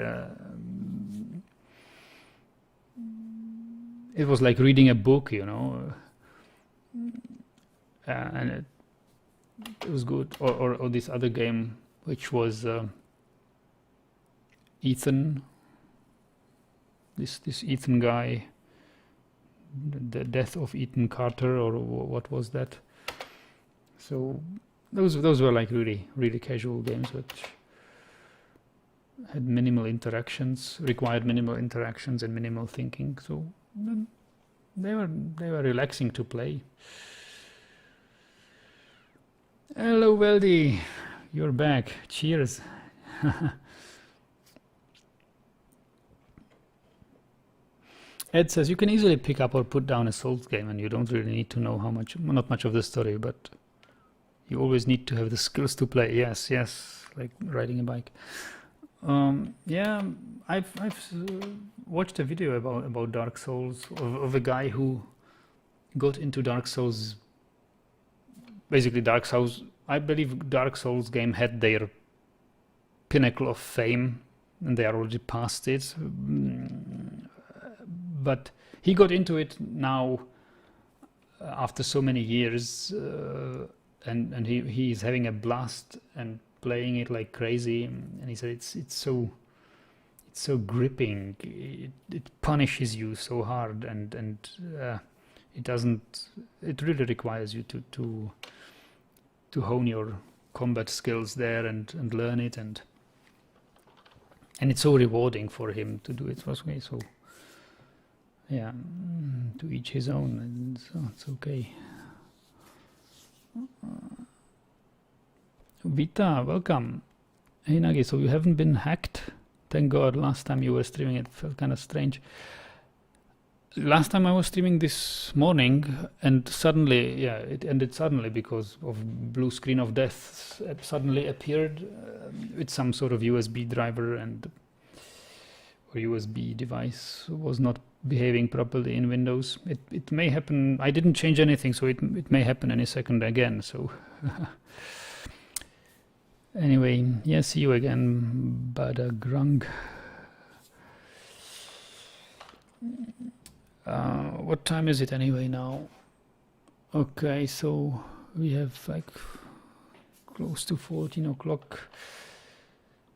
It was like reading a book, and it was good. Or this other game, which was Ethan. This Ethan guy, the death of Ethan Carter, or what was that? So those were like really casual games, which had required minimal interactions and minimal thinking. So they were relaxing to play. Hello, Weldy, you're back. Cheers. Ed says you can easily pick up or put down a Souls game, and you don't really need to know not much of the story, but you always need to have the skills to play. Yes, like riding a bike. Yeah, I've watched a video about Dark Souls of a guy who got into Dark Souls. Basically, Dark Souls. I believe Dark Souls game had their pinnacle of fame, and they are already past it. But he got into it now after so many years, and he's having a blast and playing it like crazy. And he said it's so gripping. It punishes you so hard, and it doesn't. It really requires you to hone your combat skills there and learn it, and it's so rewarding for him to do it this way. So yeah, to each his own, and so it's okay. Vita, welcome. Hey Nagi, so you haven't been hacked? Thank God. Last time you were streaming, it felt kind of strange. Last time I was streaming this morning, and suddenly, yeah, it ended suddenly because of blue screen of death suddenly appeared with some sort of USB driver and or USB device was not behaving properly in Windows. It may happen. I didn't change anything, so it may happen any second again. So anyway, yeah, see you again, Badagrung. What time is it anyway now? Okay, so we have like close to 14 o'clock.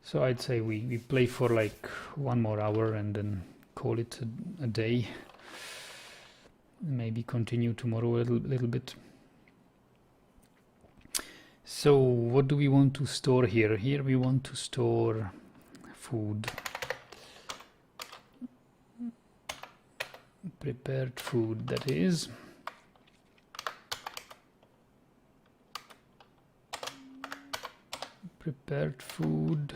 So I'd say we play for like 1 more hour and then call it a day. Maybe continue tomorrow a little bit. So what do we want to store here? Here we want to store food. Prepared food, that is. Prepared food.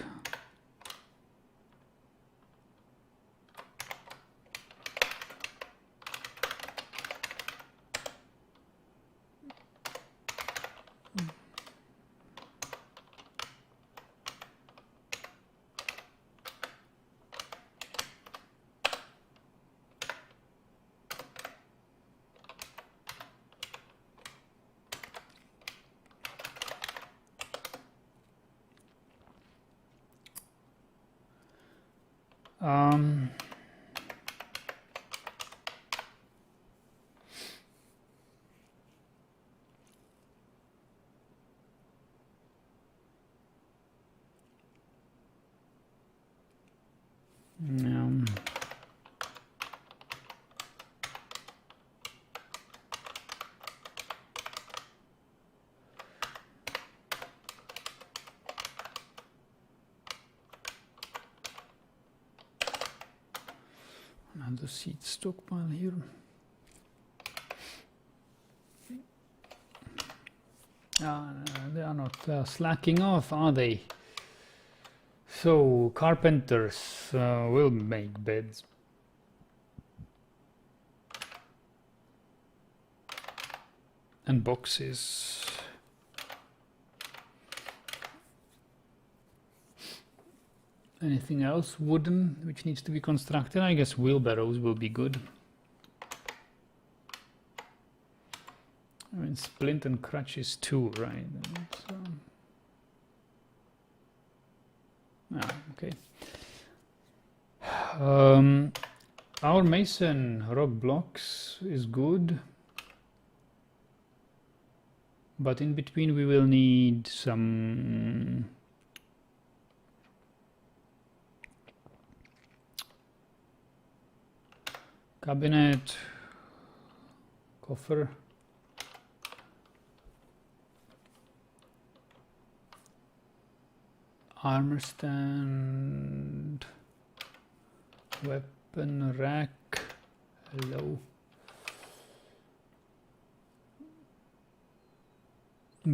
Another seed stockpile here. They are not slacking off, are they? So carpenters will make beds. And boxes. Anything else wooden which needs to be constructed? I guess wheelbarrows will be good. I mean, splint and crutches too, right? Okay. Our mason rock blocks is good, but in between we will need some cabinet, coffer, armor stand, weapon rack, hello,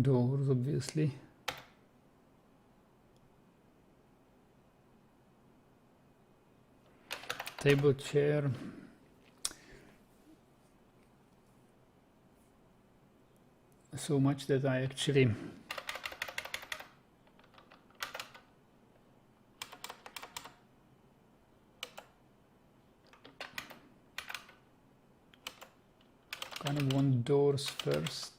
doors obviously, table, chair, so much that I actually kind of want doors first.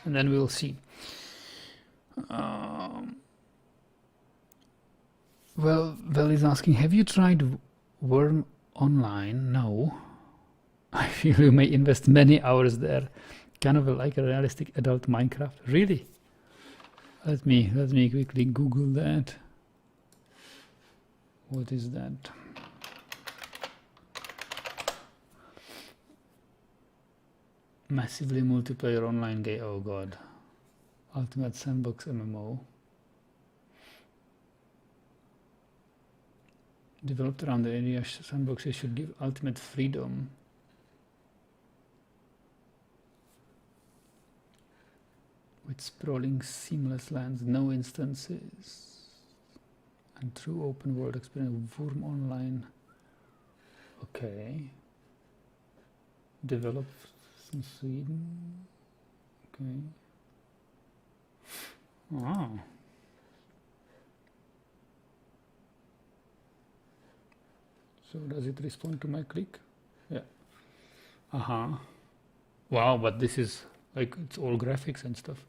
And then we'll see. Well, is asking, have you tried Worm Online? No. I feel you may invest many hours there. Kind of like a realistic adult Minecraft. Really? Let me quickly Google that. What is that? Massively multiplayer online game. Oh god. Ultimate Sandbox MMO. Developed around the area, sandboxes should give ultimate freedom. With sprawling, seamless lands, no instances, and true open world experience. Worm Online. Okay. Developed in Sweden. Okay. Wow. So does it respond to my click? Yeah. Wow, but this is like, it's all graphics and stuff.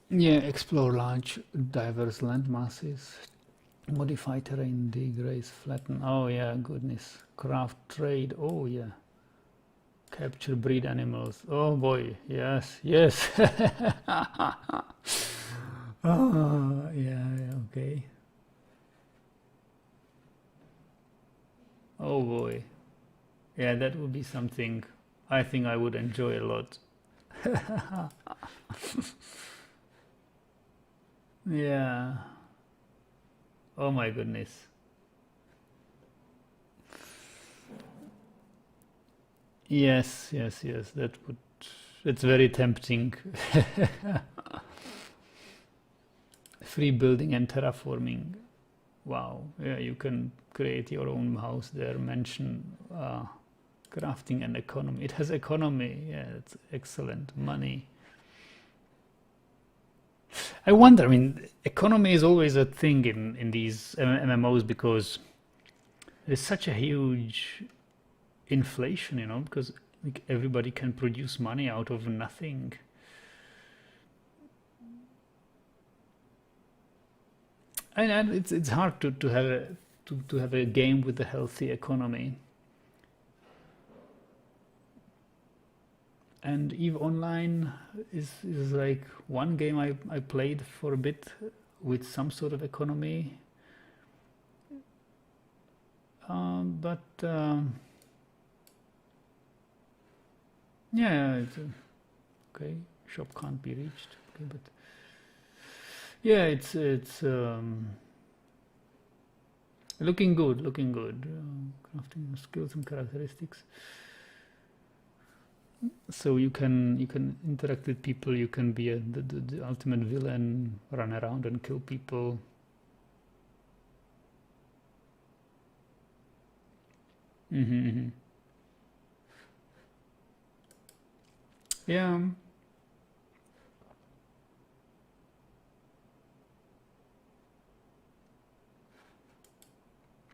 Yeah, explore large, diverse land masses. Modify terrain, dig, raise, flatten. Oh yeah, goodness. Craft, trade. Oh yeah. Capture, breed animals. Oh boy, yes. Oh, yeah, okay. Oh boy. Yeah, that would be something I think I would enjoy a lot. Yeah. Oh my goodness. Yes. That's very tempting. Free building and terraforming. Wow. Yeah, you can create your own house there. Mention crafting and economy. It has economy. Yeah, it's excellent. Money. I wonder, I mean, economy is always a thing in these MMOs because there's such a huge inflation, you know, because like everybody can produce money out of nothing. And it's hard to have a game with a healthy economy. And EVE Online is like one game I played for a bit with some sort of economy. But yeah, it's okay. Shop can't be reached. Okay, but yeah, it's looking good. Crafting skills and characteristics. So you can interact with people. You can be the ultimate villain, run around and kill people. Yeah.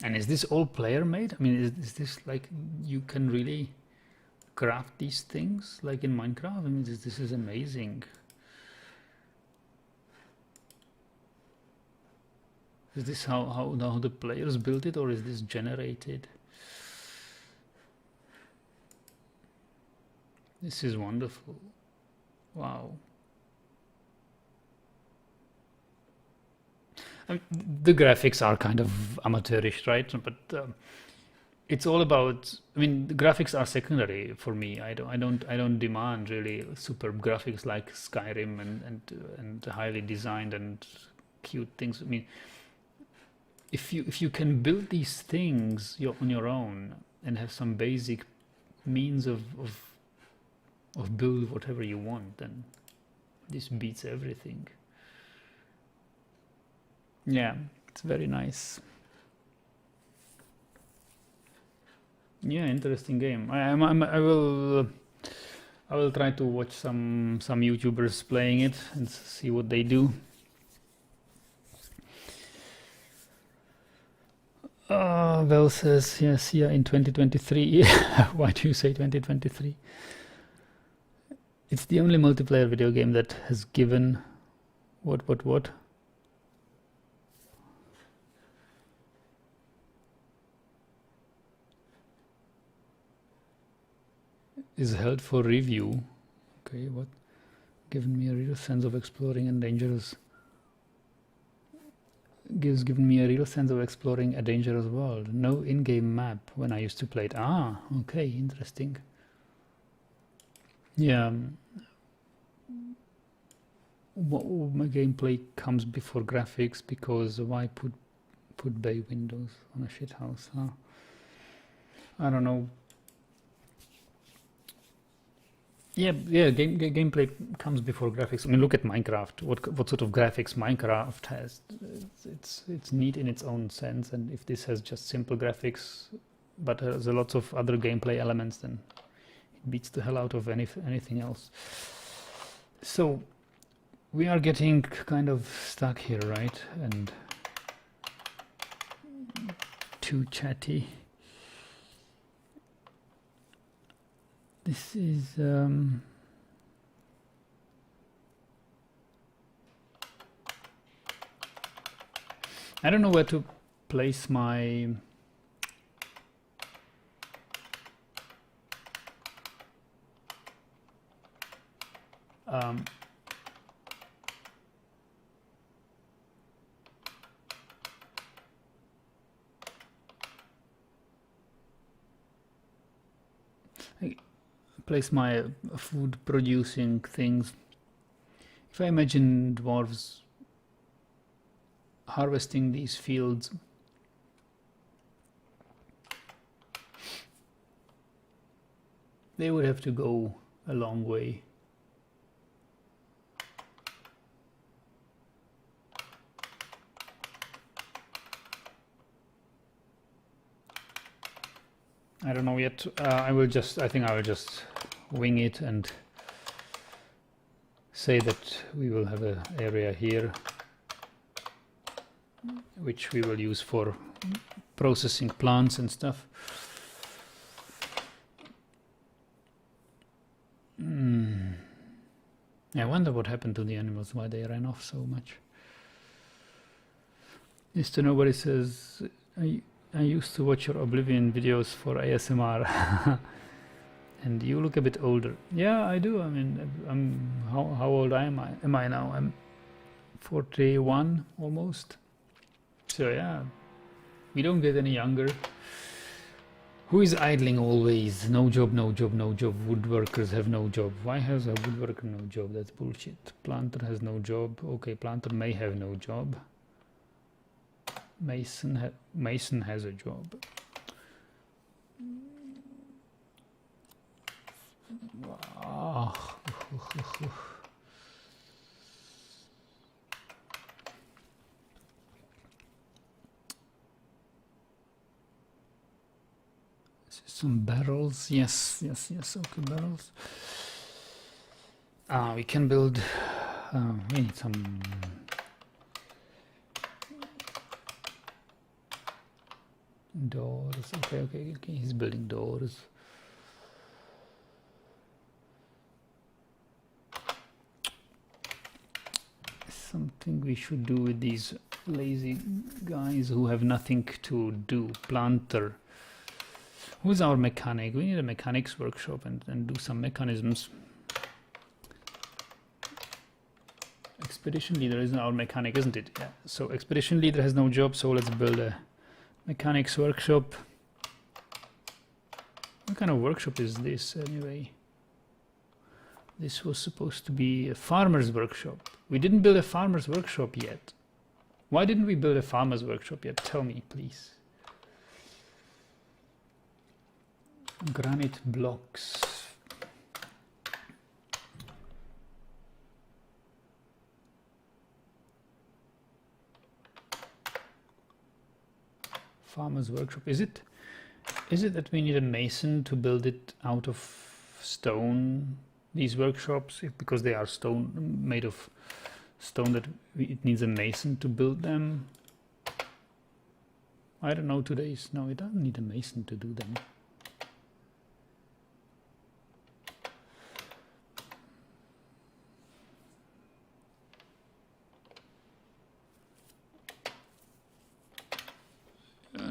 And is this all player made? I mean, is this like you can really craft these things like in Minecraft? I mean, this is amazing. Is this how the players built it, or is this generated? This is wonderful. Wow. I mean, the graphics are kind of amateurish, right? But it's all about. I mean, the graphics are secondary for me. I don't demand really superb graphics like Skyrim and highly designed and cute things. I mean, if you can build these things on your own and have some basic means of build whatever you want, then this beats everything. Yeah, it's very nice. Yeah, interesting game. I will try to watch some YouTubers playing it and see what they do. Vel says, yes, yeah, in 2023. Why do you say 2023? It's the only multiplayer video game that has given what? Is held for review. Okay, what? Given me a real sense of exploring and dangerous. Given me a real sense of exploring a dangerous world. No in-game map when I used to play it. Ah, okay, interesting. Yeah. My gameplay comes before graphics because why put bay windows on a shit house? Huh? I don't know. Yeah, gameplay comes before graphics. I mean, look at Minecraft. What sort of graphics Minecraft has? It's neat in its own sense, and if this has just simple graphics, but has a lots of other gameplay elements, then it beats the hell out of anything else. So we are getting kind of stuck here, right? And too chatty. This is I don't know where to place my food producing things. If I imagine dwarves harvesting these fields, they would have to go a long way. I don't know yet. I think I will just wing it and say that we will have an area here which we will use for processing plants and stuff. I wonder what happened to the animals, why they ran off so much. Mr. Nobody says, I used to watch your Oblivion videos for ASMR. And you look a bit older. Yeah, I do. I mean, how old am I now? I'm 41 almost. So yeah, we don't get any younger. Who is idling always? No job, no job, no job. Woodworkers have no job. Why has a woodworker no job? That's bullshit. Planter has no job. Okay, planter may have no job. Mason has a job. Wow. Some barrels. Yes. Okay, barrels. We can build. We need some. Doors. Okay. He's building doors. Something we should do with these lazy guys who have nothing to do. Planter. Who's our mechanic? We need a mechanics workshop and do some mechanisms. Expedition leader isn't our mechanic, isn't it? Yeah. So expedition leader has no job, so let's build a mechanics workshop. What kind of workshop is this anyway? This was supposed to be a farmer's workshop. We didn't build a farmer's workshop yet. Why didn't we build a farmer's workshop yet? Tell me, please. Granite blocks. Farmer's workshop. Is it that we need a mason to build it out of stone, these workshops, because they are stone, made of stone, that it needs a mason to build them? I don't know today's. No, it doesn't need a mason to do them.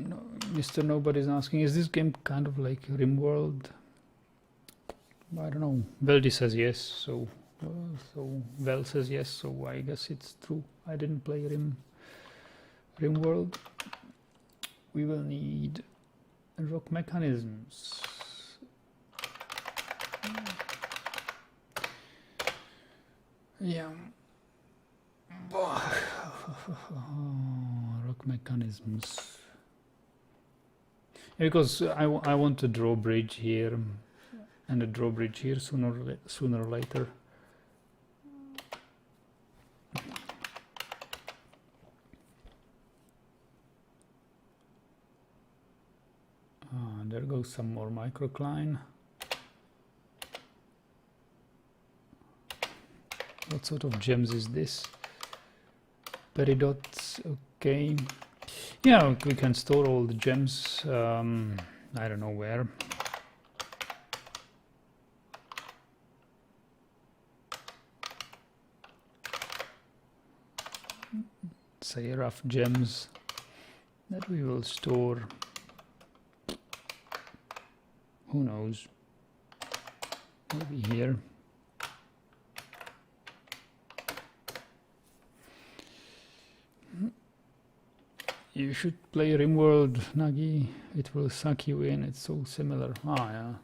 No, Mr. Nobody's asking, is this game kind of like RimWorld? I don't know. Veldy says yes, so Vel says yes, so I guess it's true. I didn't play RimWorld. We will need rock mechanisms. Yeah. Rock mechanisms. Because I want a drawbridge here and a drawbridge here sooner or later. There goes some more microcline. What sort of gems is this? Peridots, okay. Yeah, we can store all the gems. I don't know where. Say rough gems that we will store. Who knows? Maybe here. You should play RimWorld, Nagi. It will suck you in. It's so similar. Ah, yeah.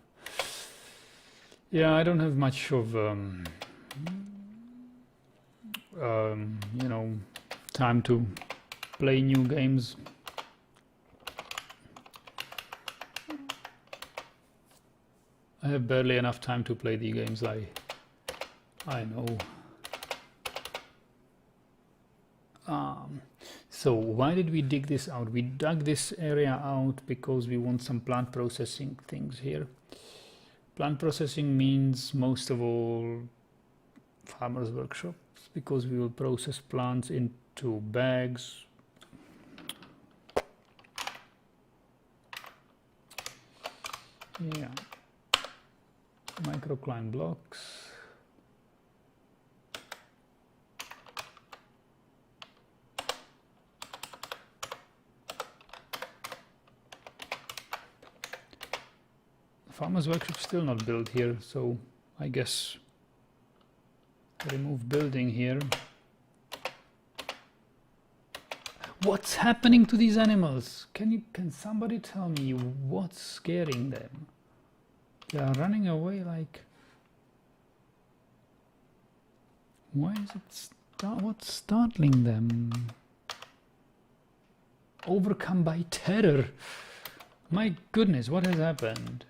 Yeah, I don't have much of you know, time to play new games. I have barely enough time to play the games I know. So why did we dig this out? We dug this area out because we want some plant processing things here. Plant processing means most of all farmers' workshops, because we will process plants into bags. Yeah. Microcline blocks. Farmer's workshop still not built here, so I guess remove building here. What's happening to these animals? Can somebody tell me what's scaring them? They are running away like... Why is it what's startling them? Overcome by terror. My goodness, what has happened?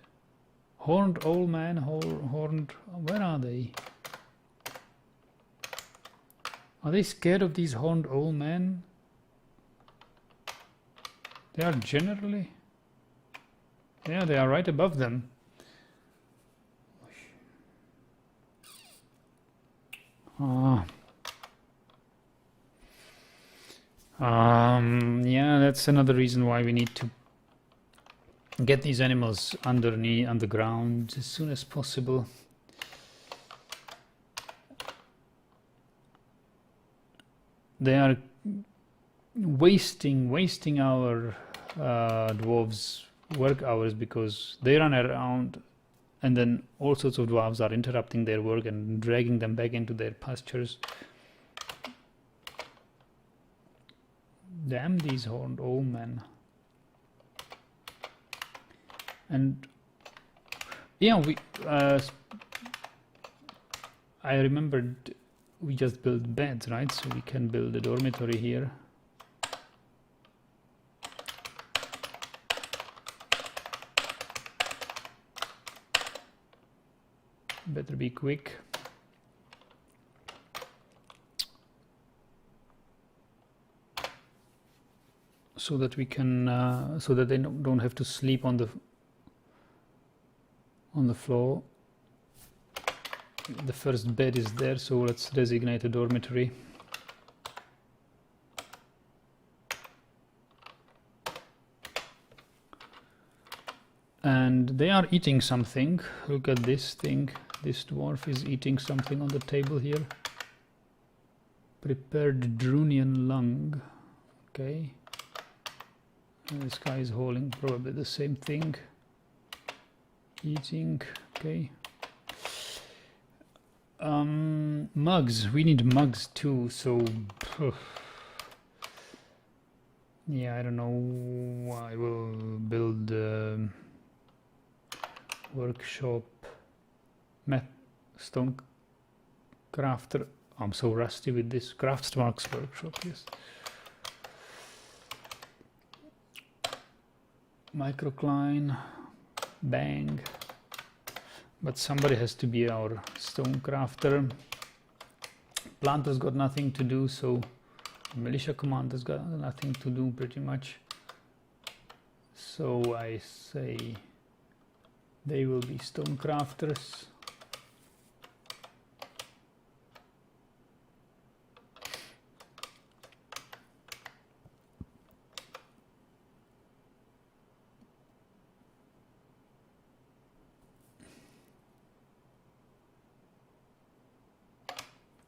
Horned old man, horned... Where are they? Are they scared of these horned old men? They are generally... Yeah, they are right above them. Yeah, that's another reason why we need to get these animals underground as soon as possible. They are wasting our dwarves' work hours, because they run around and then all sorts of dwarves are interrupting their work and dragging them back into their pastures. Damn these horned old men. And yeah, I remembered we just built beds, right? So we can build a dormitory here. Better be quick. so that we can so that they don't have to sleep on the floor. The first bed is there, so let's designate a dormitory. And they are eating something. Look at this thing. This dwarf is eating something on the table here. Prepared Drunian lung. Okay. And this guy is holding probably the same thing. Eating. Okay. Mugs. We need mugs too. So, yeah, I don't know. I will build workshop. Stone crafter. I'm so rusty with this. Craftsmarks workshop. Yes. Microcline. Bang. But somebody has to be our stone crafter. Planter's got nothing to do, so militia commander's got nothing to do pretty much. So I say they will be stone crafters.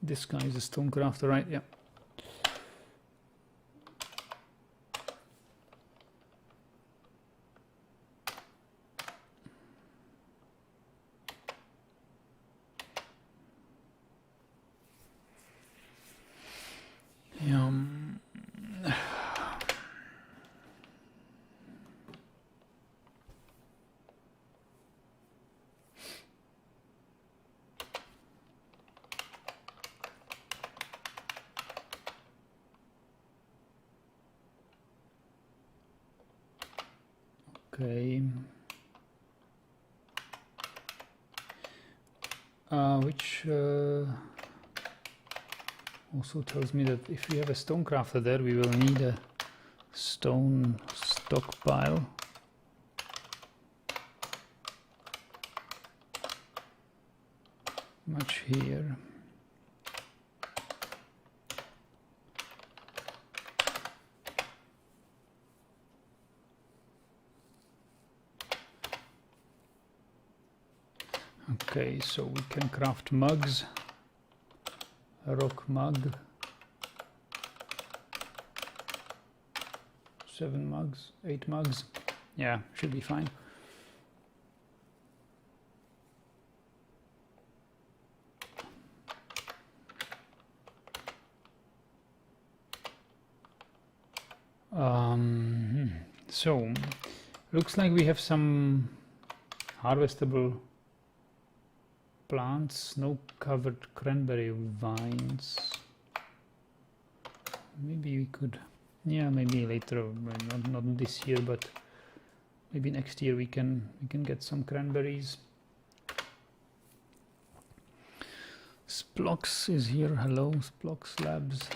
This guy is a stone crafter, right? Yeah. Okay. Which also tells me that if we have a stone crafter there, we will need a stone stockpile. Much here. Okay, so we can craft mugs. A rock mug. 7 mugs, 8 mugs. Yeah, should be fine. So, looks like we have some harvestable plants, snow-covered cranberry vines. Maybe we could, yeah, maybe later, not this year, but maybe next year we can get some cranberries. Splox is here. Hello, Splox Labs.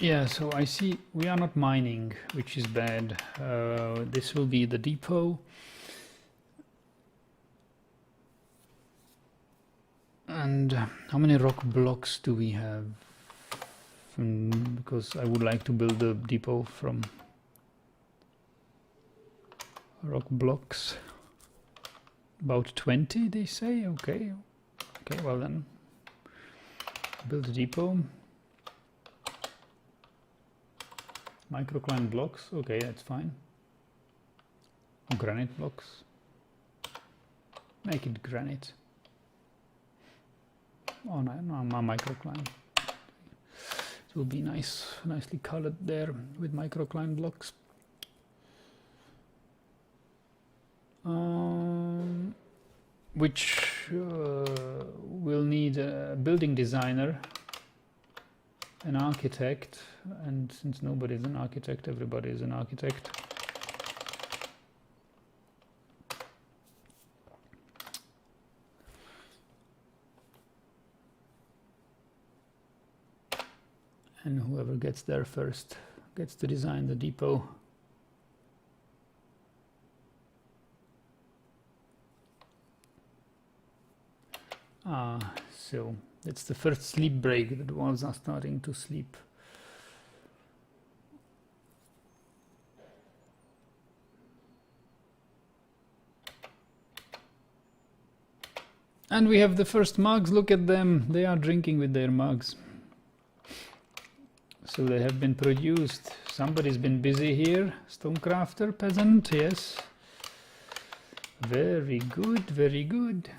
Yeah, so I see we are not mining, which is bad. This will be the depot. And how many rock blocks do we have? Because I would like to build the depot from rock blocks. About 20, they say. Okay. Okay, well then, build a depot. Microcline blocks, okay, that's fine. Granite blocks. Make it granite. Oh no, my microcline. It will be nice, nicely colored there with microcline blocks. Which will need a building designer an architect, and since nobody is an architect, everybody is an architect. And whoever gets there first gets to design the depot. So it's the first sleep break. The dwarves are starting to sleep. And we have the first mugs. Look at them. They are drinking with their mugs. So they have been produced. Somebody's been busy here. Stonecrafter, peasant, yes. Very good, very good.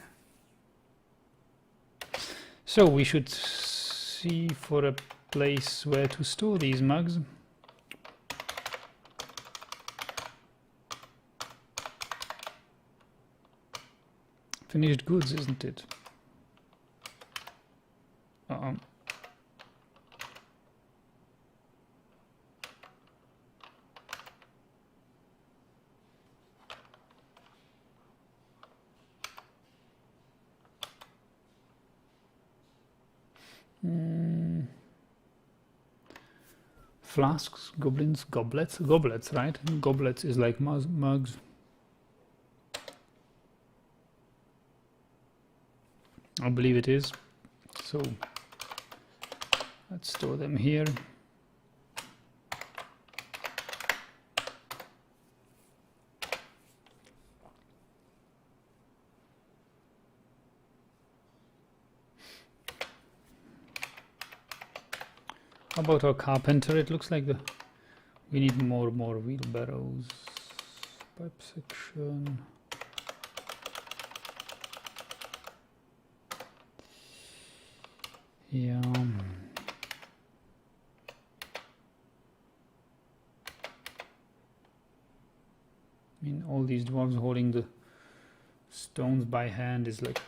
So we should see for a place where to store these mugs. Finished goods, isn't it? Uh-oh. Flasks, goblins, goblets, right? Goblets is like mugs. I believe it is. So let's store them here. How about our carpenter? It looks like we need more wheelbarrows. Pipe section. Yeah. I mean, all these dwarves holding the stones by hand is like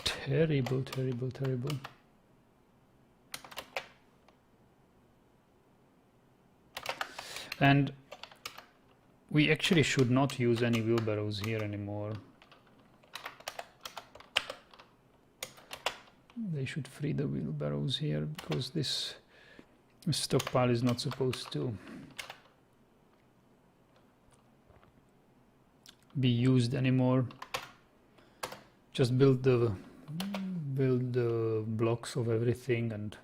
terrible, terrible, terrible. And we actually should not use any wheelbarrows here anymore. They should free the wheelbarrows here because this stockpile is not supposed to be used anymore. Just build the blocks of everything and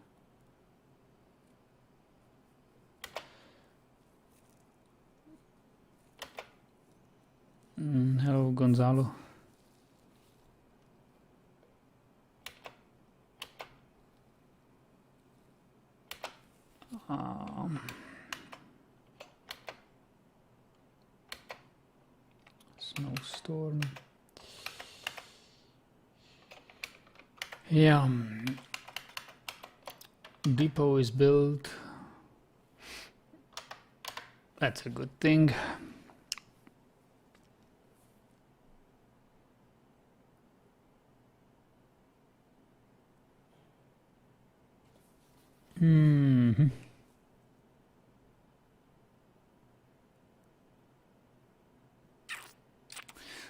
hello, Gonzalo. Snowstorm. Yeah. Depot is built. That's a good thing.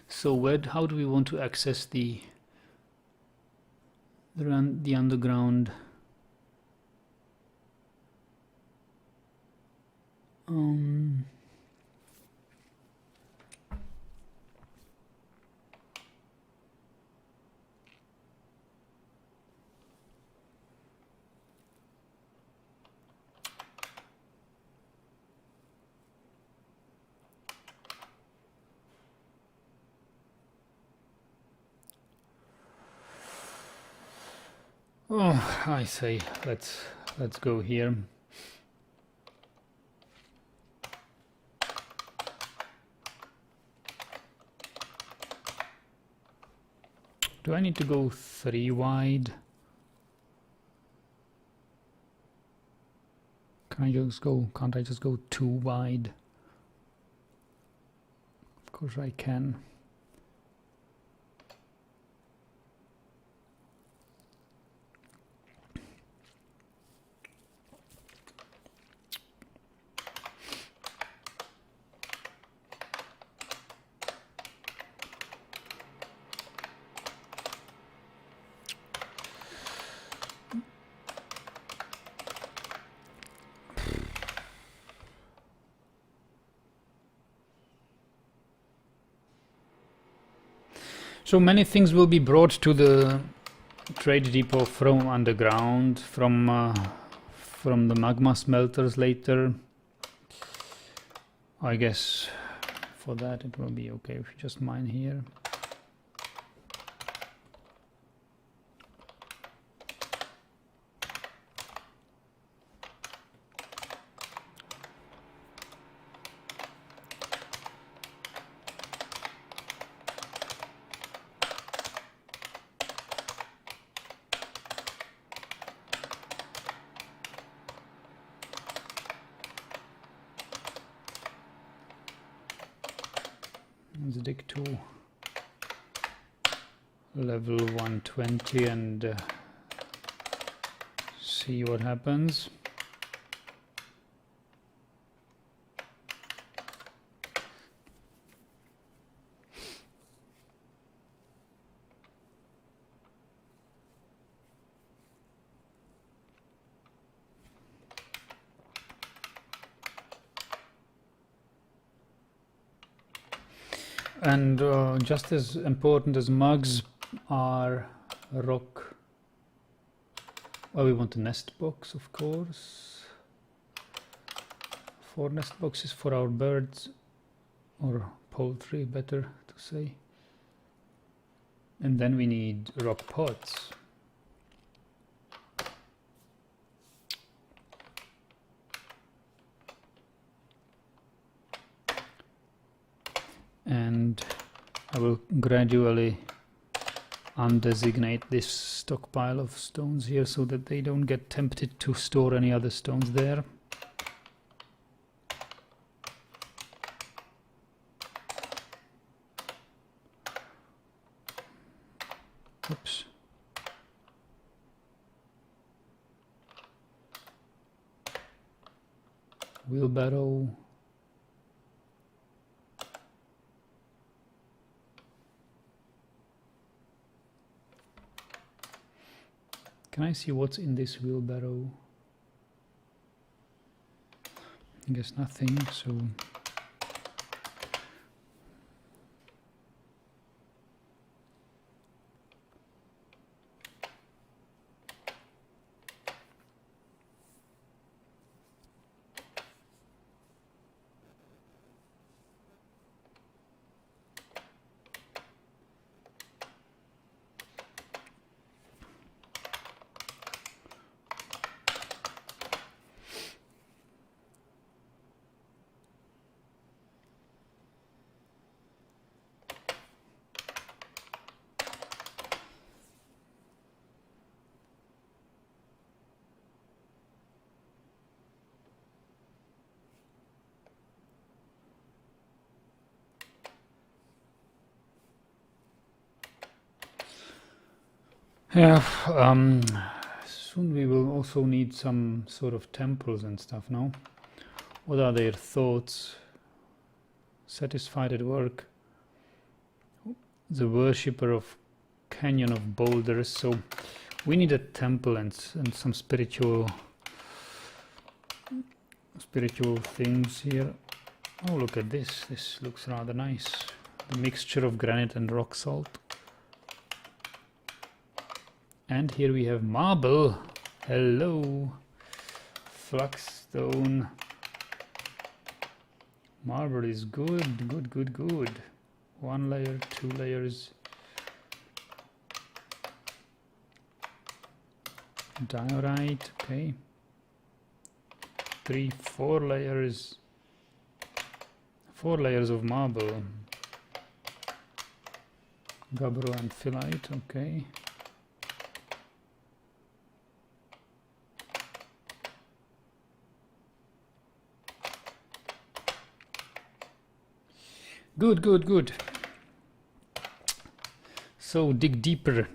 So how do we want to access the underground? Oh, I say, let's go here. Do I need to go 3 wide? Can't I just go 2 wide? Of course I can. So many things will be brought to the trade depot from underground, from the magma smelters later. I guess for that it will be okay if you just mine here. Let's dig to level 120 and see what happens. And just as important as mugs are rock. Well, we want a nest box, of course. 4 nest boxes for our birds, or poultry, better to say. And then we need rock pots. And I will gradually undesignate this stockpile of stones here so that they don't get tempted to store any other stones there. Oops. Wheelbarrow. Can I see what's in this wheelbarrow? I guess nothing, so... Yeah, soon we will also need some sort of temples and stuff, no? What are their thoughts? Satisfied at work. The worshipper of Canyon of Boulders, so we need a temple and some spiritual things here. Oh, look at this. This looks rather nice. The mixture of granite and rock salt. And here we have marble. Hello. Flagstone. Marble is good, good. 1 layer, 2 layers. Diorite, okay. 3, 4 layers. 4 layers of marble. Gabbro and phyllite, okay. Good. So dig deeper.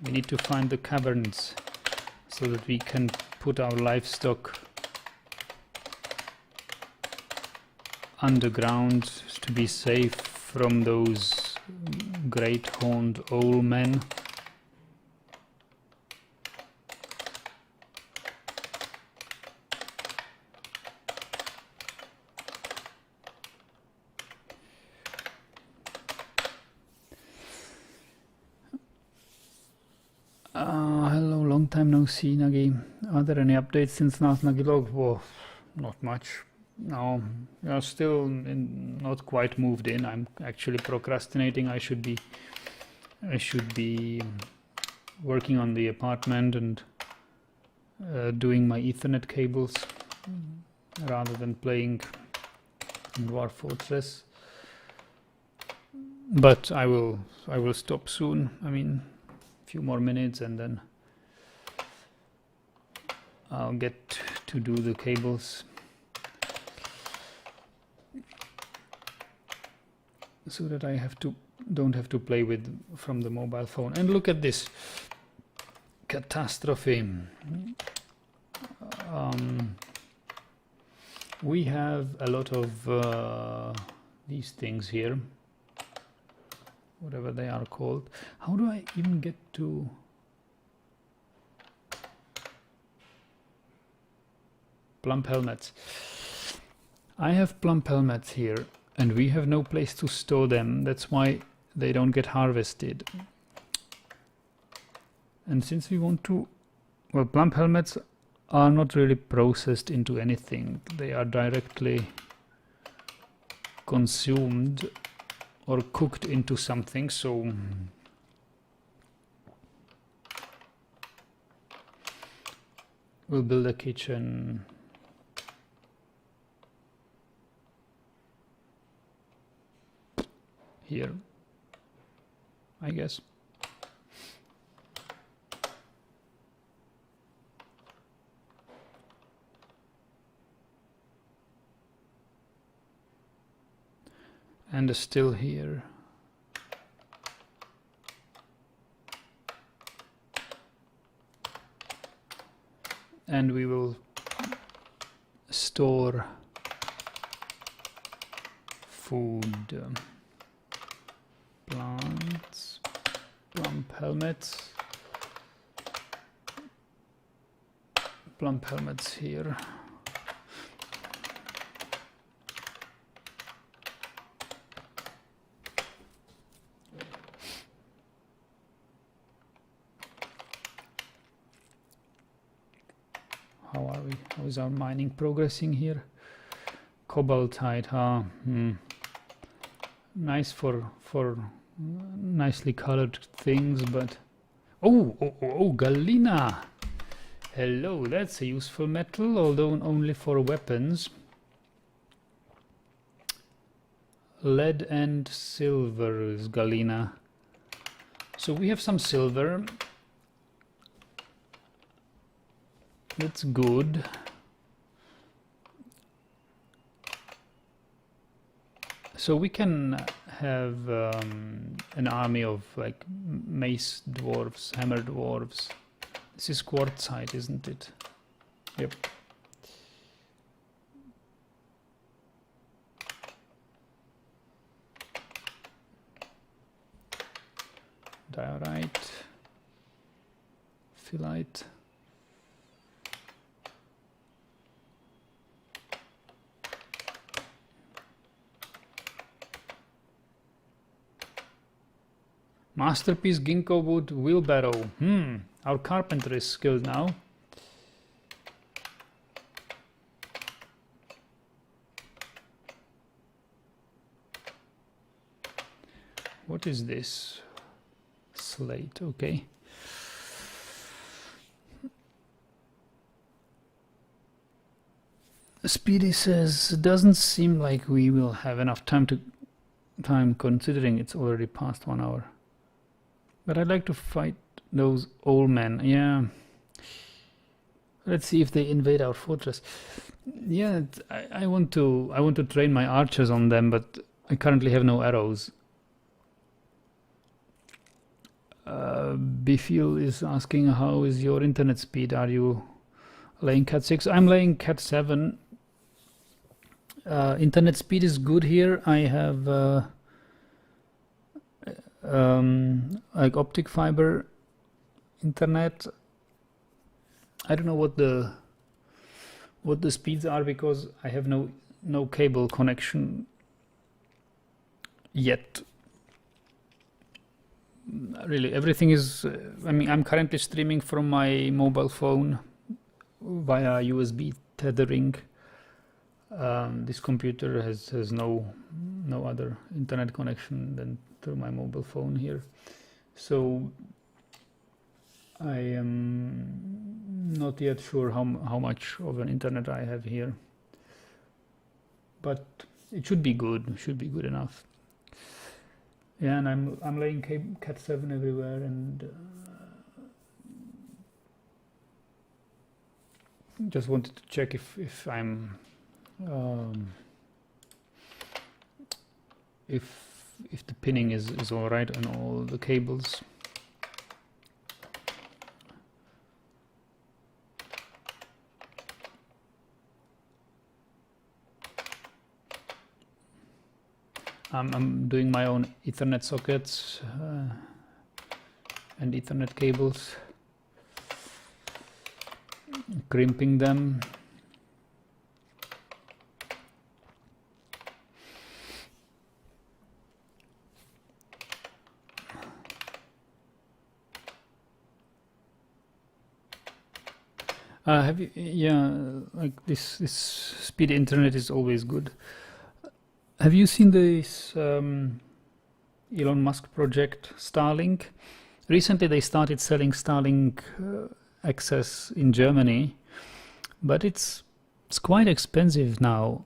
We need to find the caverns so that we can put our livestock underground to be safe from those great horned owl men. Hello, long time no see, Nagi. Are there any updates since last Nagi log? Whoa, not much. No, still not quite moved in. I'm actually procrastinating. I should be working on the apartment and doing my Ethernet cables rather than playing Dwarf Fortress. But I will stop soon. I mean, a few more minutes and then I'll get to do the cables. So that I don't have to play with from the mobile phone. And look at this catastrophe. We have a lot of these things here, whatever they are called. How do I even get to plump helmets? I have plump helmets here. And we have no place to store them. That's why they don't get harvested. And since we want to... Well, plump helmets are not really processed into anything. They are directly consumed or cooked into something. So we'll build a kitchen... here, I guess. And still here. And we will store food. Plants, plump helmets here. How are we? How is our mining progressing here? Cobaltite, huh? Nice for nicely colored things, but oh, galena. Hello, that's a useful metal, although only for weapons. Lead and silver is galena. So we have some silver. That's good. So we can have an army of like mace dwarves, hammer dwarves. This is quartzite, isn't it? Yep. Diorite, phyllite. Masterpiece ginkgo wood wheelbarrow. Our carpenter is skilled now. What is this? Slate, okay. Speedy says, doesn't seem like we will have enough time considering it's already past 1 hour. But I'd like to fight those old men. Yeah. Let's see if they invade our fortress. Yeah, I want to train my archers on them, but I currently have no arrows. Bifil is asking, how is your internet speed? Are you laying Cat 6? I'm laying Cat 7. Internet speed is good here. I have like optic fiber internet. I don't know what the speeds are because I have no cable connection yet. really everything is. I mean, I'm currently streaming from my mobile phone via USB tethering. This computer has no other internet connection than through my mobile phone here, so I am not yet sure how much of an internet I have here, but it should be good. Should be good enough. Yeah, and I'm laying Cat 7 everywhere, and just wanted to check if I'm if the pinning is all right on all the cables. I'm doing my own Ethernet sockets and Ethernet cables, crimping them. Have you? Yeah, like this speed internet is always good. Have you seen this Elon Musk project, Starlink? Recently they started selling Starlink access in Germany, but it's quite expensive now.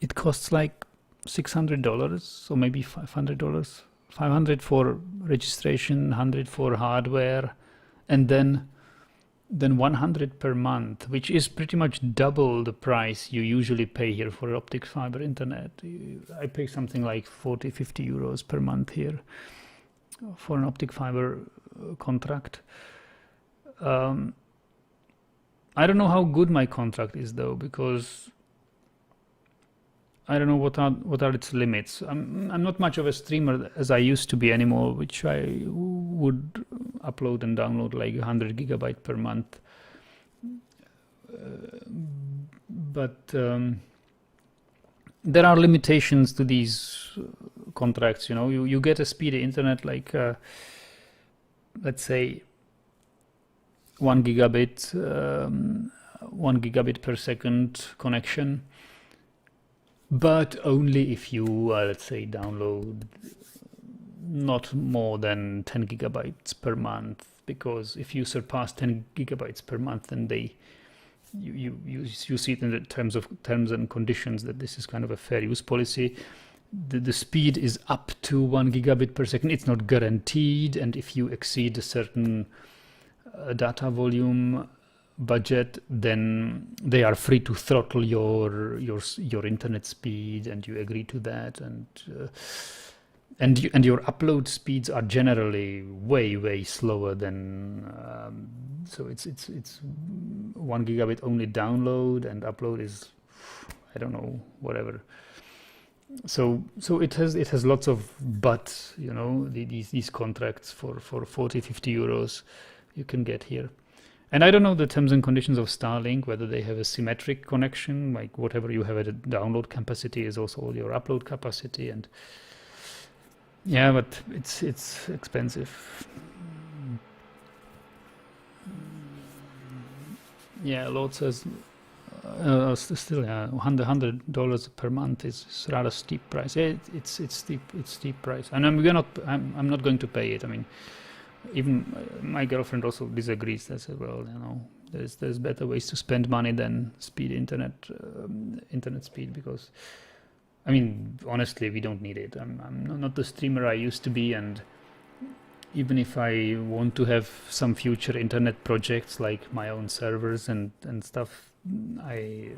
It costs like $600 or maybe $500. $500 for registration, $100 for hardware, and then 100 per month, which is pretty much double the price you usually pay here for optic fiber internet. I pay something like 40-50 euros per month here for an optic fiber contract. I don't know how good my contract is though, because I don't know what are its limits. I'm not much of a streamer as I used to be anymore, which I would upload and download like 100 gigabyte per month. But there are limitations to these contracts. You know, you get a speedy internet like let's say 1 gigabit per second connection. But only if you, let's say, download not more than 10 gigabytes per month, because if you surpass 10 gigabytes per month, then you see it in the terms and conditions that this is kind of a fair use policy. The speed is up to 1 gigabit per second. It's not guaranteed, and if you exceed a certain data volume budget, then they are free to throttle your internet speed, and you agree to that, and your upload speeds are generally way slower than so it's 1 gigabit only download, and upload is, I don't know, whatever. So it has lots of buts, you know, these contracts for 40-50 euros you can get here. And I don't know the terms and conditions of Starlink, whether they have a symmetric connection, like whatever you have at a download capacity is also your upload capacity, and yeah, but it's expensive. Yeah, Lord says still, yeah, $100 per month is rather steep price. Yeah, it's steep price, and I'm not going to pay it. I mean, even my girlfriend also disagrees. I said, well, you know, there's better ways to spend money than speed internet speed, because I mean, honestly, we don't need it. I'm not the streamer I used to be, and even if I want to have some future internet projects like my own servers and stuff, I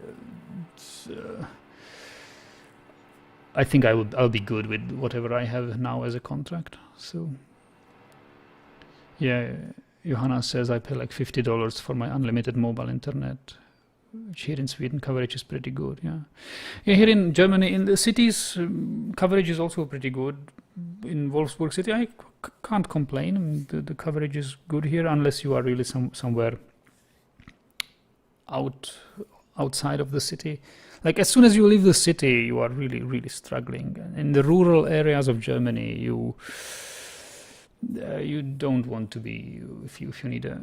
think I'll be good with whatever I have now as a contract. So yeah, Johanna says I pay like $50 for my unlimited mobile internet, which here in Sweden coverage is pretty good. Yeah, here in Germany, in the cities, coverage is also pretty good. In Wolfsburg city, I can't complain. I mean, the coverage is good here, unless you are really somewhere outside of the city. Like as soon as you leave the city, you are really struggling. In the rural areas of Germany, you don't want to be if you need a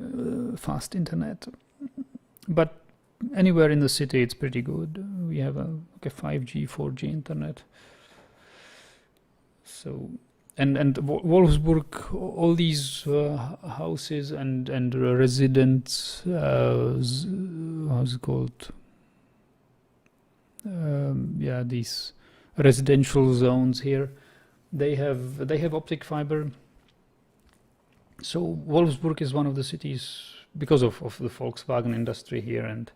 fast internet. But anywhere in the city, it's pretty good. We have a 5G, 4G internet. So, and Wolfsburg, all these houses and residents, how's it called? These residential zones here, they have optic fiber. So Wolfsburg is one of the cities, because of the Volkswagen industry here, and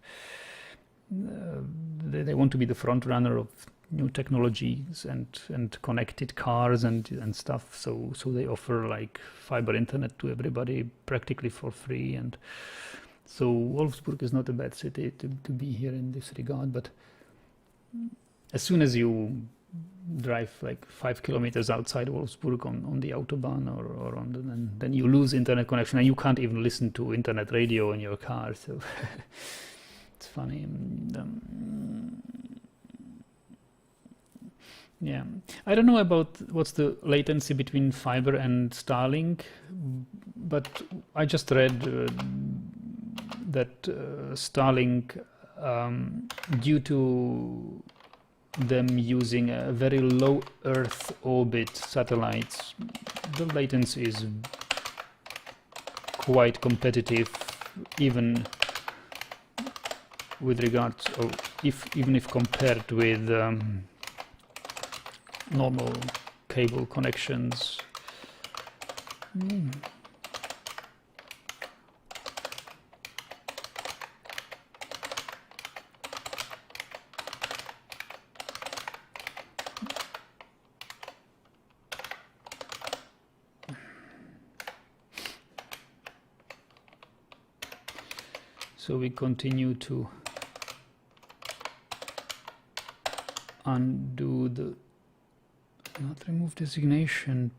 they want to be the front runner of new technologies and connected cars and stuff. So they offer like fiber internet to everybody practically for free. And so Wolfsburg is not a bad city to be here in this regard. But as soon as you drive like 5 kilometers outside Wolfsburg on the autobahn or then you lose internet connection, and you can't even listen to internet radio in your car. So it's funny. Yeah, I don't know about what's the latency between fiber and Starlink, but I just read that Starlink, due to them using a very low Earth orbit satellites, the latency is quite competitive, even with regards, even if compared with normal cable connections. So we continue to undo the not remove designation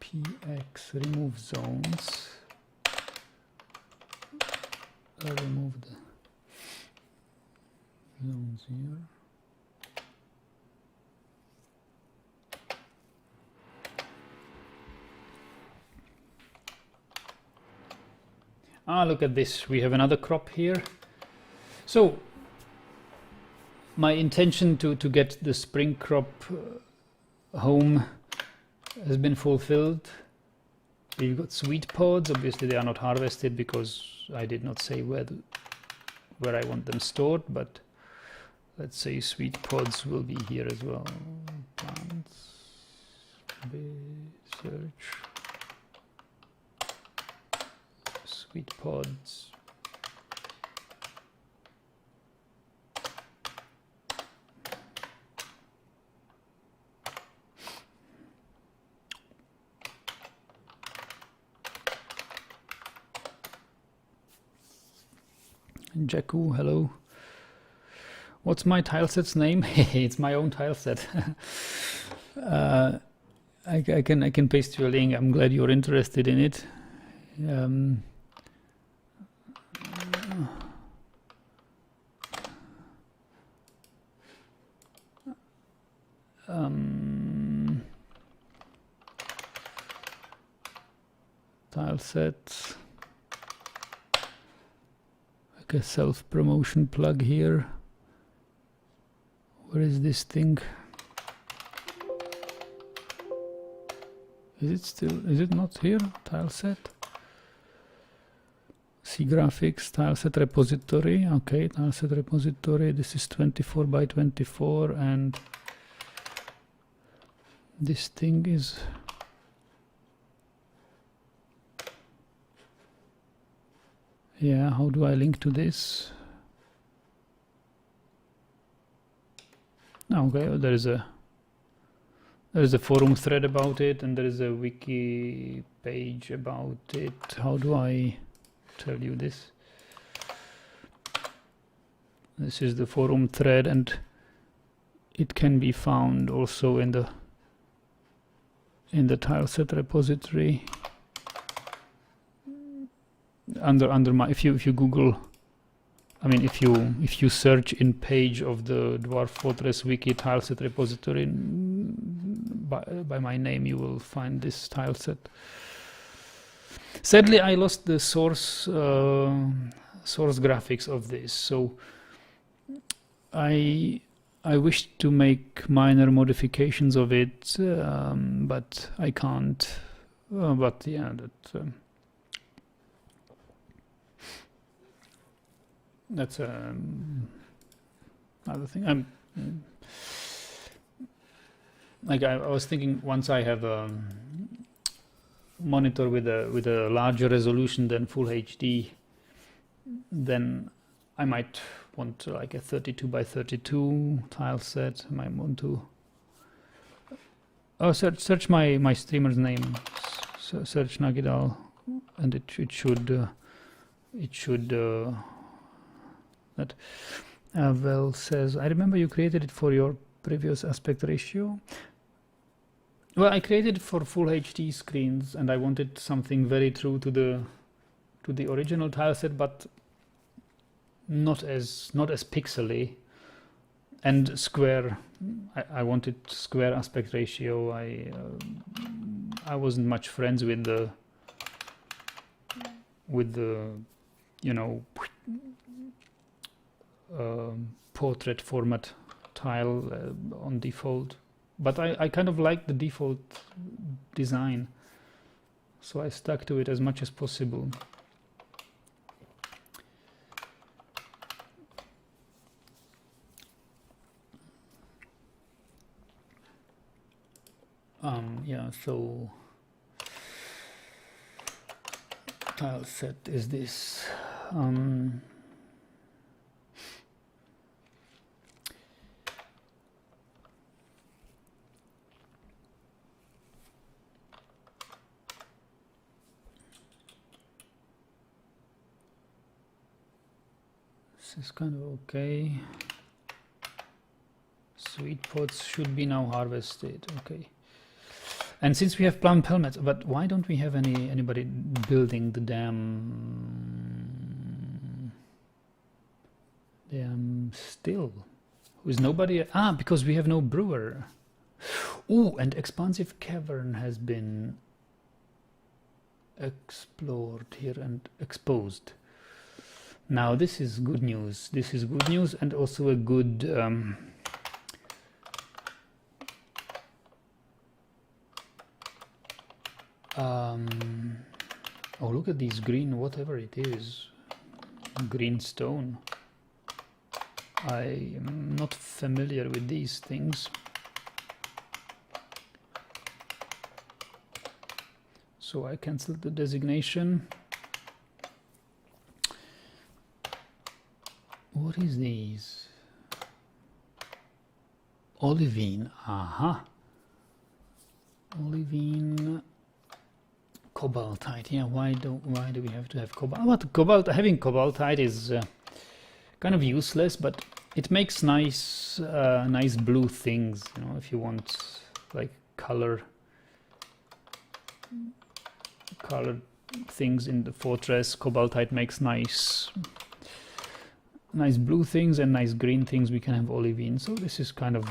PX, remove zones, remove the zones here. Look at this, we have another crop here. So my intention to get the spring crop home has been fulfilled. We've got sweet pods. Obviously they are not harvested because I did not say where I want them stored, but let's say sweet pods will be here as well. Plants, search, sweet pods. Jakku, hello. What's my tileset's name? It's my own tileset. I can paste you a link. I'm glad you're interested in it. Tilesets. A self-promotion plug here. Where is this thing? Is it not here? Tileset. C graphics, tileset repository. Okay, tileset repository. This is 24 by 24, and this thing is how do I link to this? Okay, there is a forum thread about it, and there is a wiki page about it. How do I tell you this? This is the forum thread, and it can be found also in the tileset repository. Under my, if you Google, I mean, if you search in page of the Dwarf Fortress wiki tileset repository by my name, you will find this tileset. Sadly, I lost the source graphics of this, so I wish to make minor modifications of it, but I can't. But yeah, that's another thing. Like I was thinking, once I have a monitor with a larger resolution than Full HD, then I might want like a 32 by 32 tile set. I might want to search my streamer's name, search Nagidal, and it should that Vel says, I remember you created it for your previous aspect ratio. Well, I created it for full HD screens, and I wanted something very true to the original tile set, but not as pixely and square. I wanted square aspect ratio. I wasn't much friends with the you know, portrait format tile on default, but I kind of like the default design, so I stuck to it as much as possible. Yeah, so tile set is this. This is kind of okay. Sweet pots should be now harvested. Okay. And since we have plum pelmets, but why don't we have anybody building the damn still? Who's nobody? Ah, because we have no brewer. Ooh, and expansive cavern has been explored here and exposed. Now this is good news. This is good news, and also a good oh, look at these green, whatever it is, green stone. I am not familiar with these things, so I cancelled the designation. What is these? Olivine, aha. Olivine, cobaltite. Yeah, why do we have to have cobalt? Having cobaltite is kind of useless, but it makes nice blue things. You know, if you want like colored things in the fortress, cobaltite makes nice blue things and nice green things. We can have olivine, so this is kind of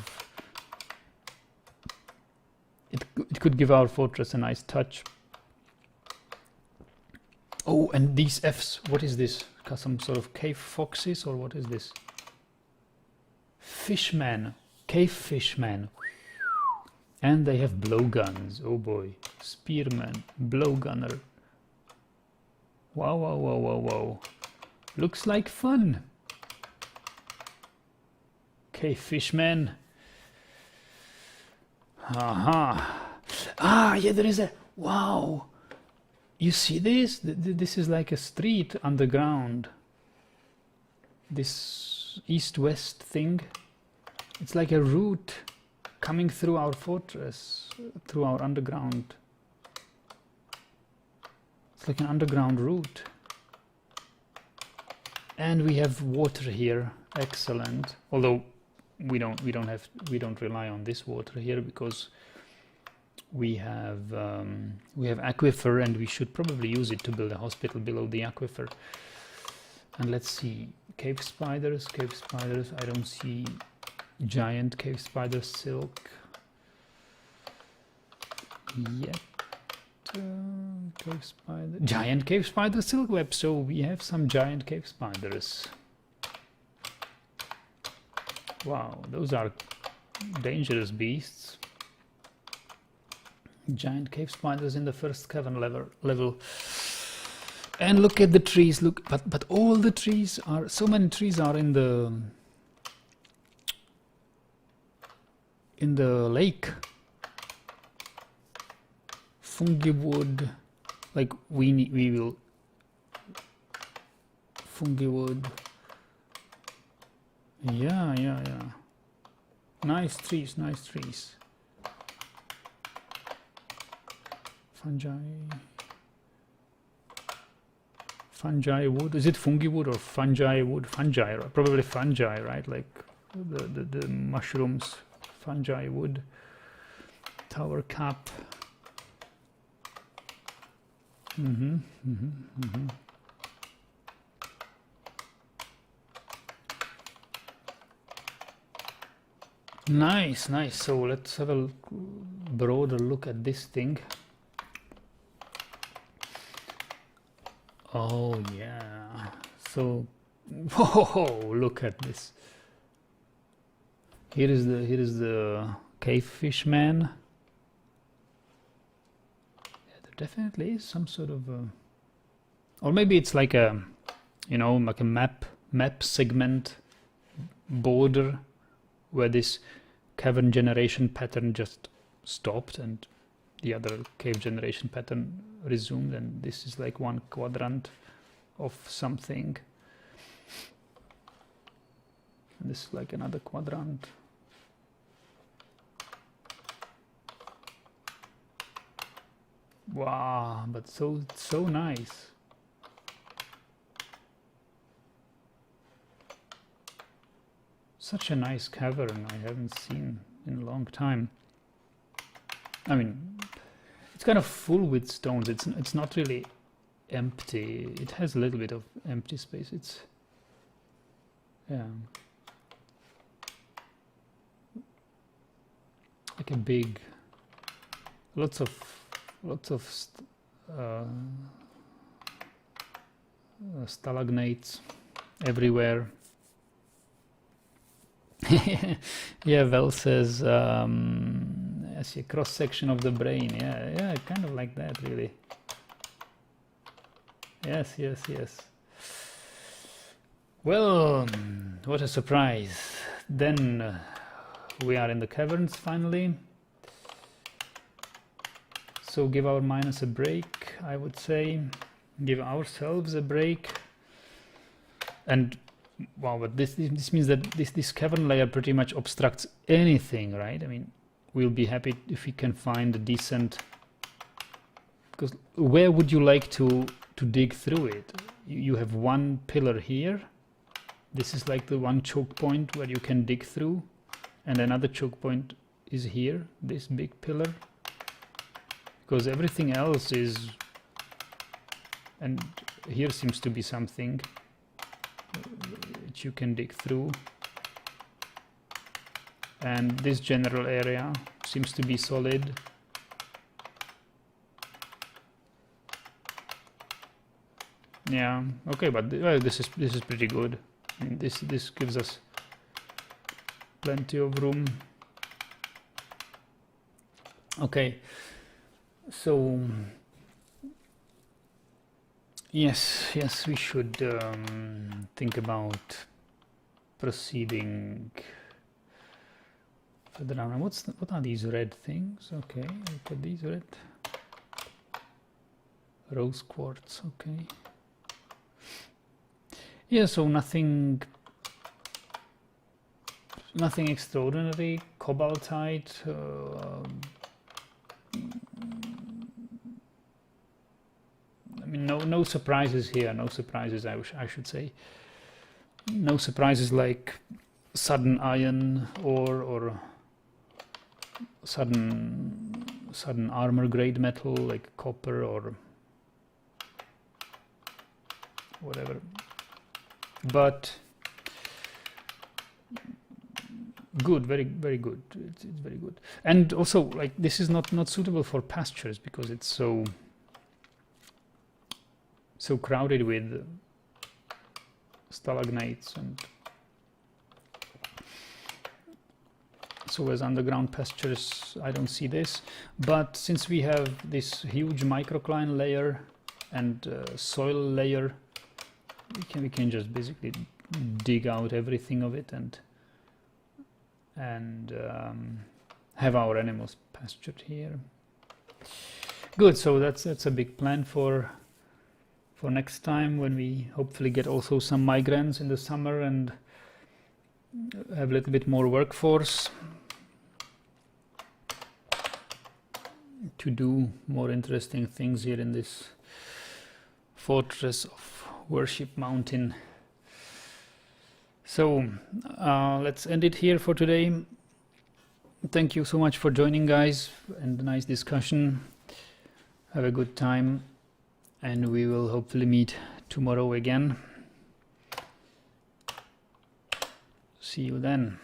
it could give our fortress a nice touch. Oh, and these Fs, what is this? Got some sort of cave foxes, or what is this? Fishman, cave fishman. And they have blowguns. Oh boy, spearman, blowgunner. Wow, wow, wow, wow, wow. Looks like fun. Cave fishman. Aha. Ah, yeah, there is a, wow. You see this? This is like a street underground. This east-west thing. It's like a route coming through our fortress, through our underground. It's like an underground route. And we have water here. Excellent. Although we don't rely on this water here, because we have aquifer, and we should probably use it to build a hospital below the aquifer. And let's see, cave spiders. I don't see giant cave spider silk yet. Cave spider, giant cave spider silk web. So we have some giant cave spiders. Wow, those are dangerous beasts. Giant cave spiders in the first cavern level. And look at the trees. Look, but all the trees are, so many trees are in the lake. Fungi wood, like we will fungi wood. Yeah. Nice trees. Fungi wood. Is it fungi wood or fungi wood? Fungi, probably fungi, right? Like the mushrooms. Fungi wood. Tower cap. Nice. So let's have a broader look at this thing. Oh yeah. So, whoa! Look at this. Here is the cave fish man. Yeah, there definitely is some sort of, or maybe it's like a, like a map segment border where this cavern generation pattern just stopped and the other cave generation pattern resumed, and this is like one quadrant of something. And this is like another quadrant. Wow, but so nice. Such a nice cavern I haven't seen in a long time. I mean, it's kind of full with stones. It's not really empty. It has a little bit of empty space. It's, yeah, like a big, lots of stalagnates everywhere. Yeah, Vel says, I see a cross section of the brain. Yeah, kind of like that, really. Yes. Well, what a surprise. Then we are in the caverns finally. So give our miners a break, I would say. Give ourselves a break. And wow, but this means that this cavern layer pretty much obstructs anything, right? I mean, we'll be happy if we can find a decent, because where would you like to dig through it? You have one pillar here. This is like the one choke point where you can dig through, and another choke point is here, this big pillar, because everything else is, and here seems to be something which you can dig through, and this general area seems to be solid. Yeah, okay, but well, this is pretty good. I mean, this gives us plenty of room. Okay, so yes, we should think about proceeding further down. What are these red things? Okay, look at these red rose quartz. Okay. Yeah, so nothing extraordinary. Cobaltite. I mean, no surprises here. No surprises, I should say. No surprises like sudden iron or sudden armor grade metal like copper or whatever. But good, very good. It's very good. And also, like, this is not suitable for pastures because it's so so crowded with stalagnates, and so as underground pastures I don't see this. But since we have this huge microcline layer and soil layer, we can just basically dig out everything of it and have our animals pastured here. Good, so that's a big plan for next time, when we hopefully get also some migrants in the summer and have a little bit more workforce to do more interesting things here in this fortress of Worshipmountain. So let's end it here for today. Thank you so much for joining, guys, and a nice discussion. Have a good time, and we will hopefully meet tomorrow again. See you then.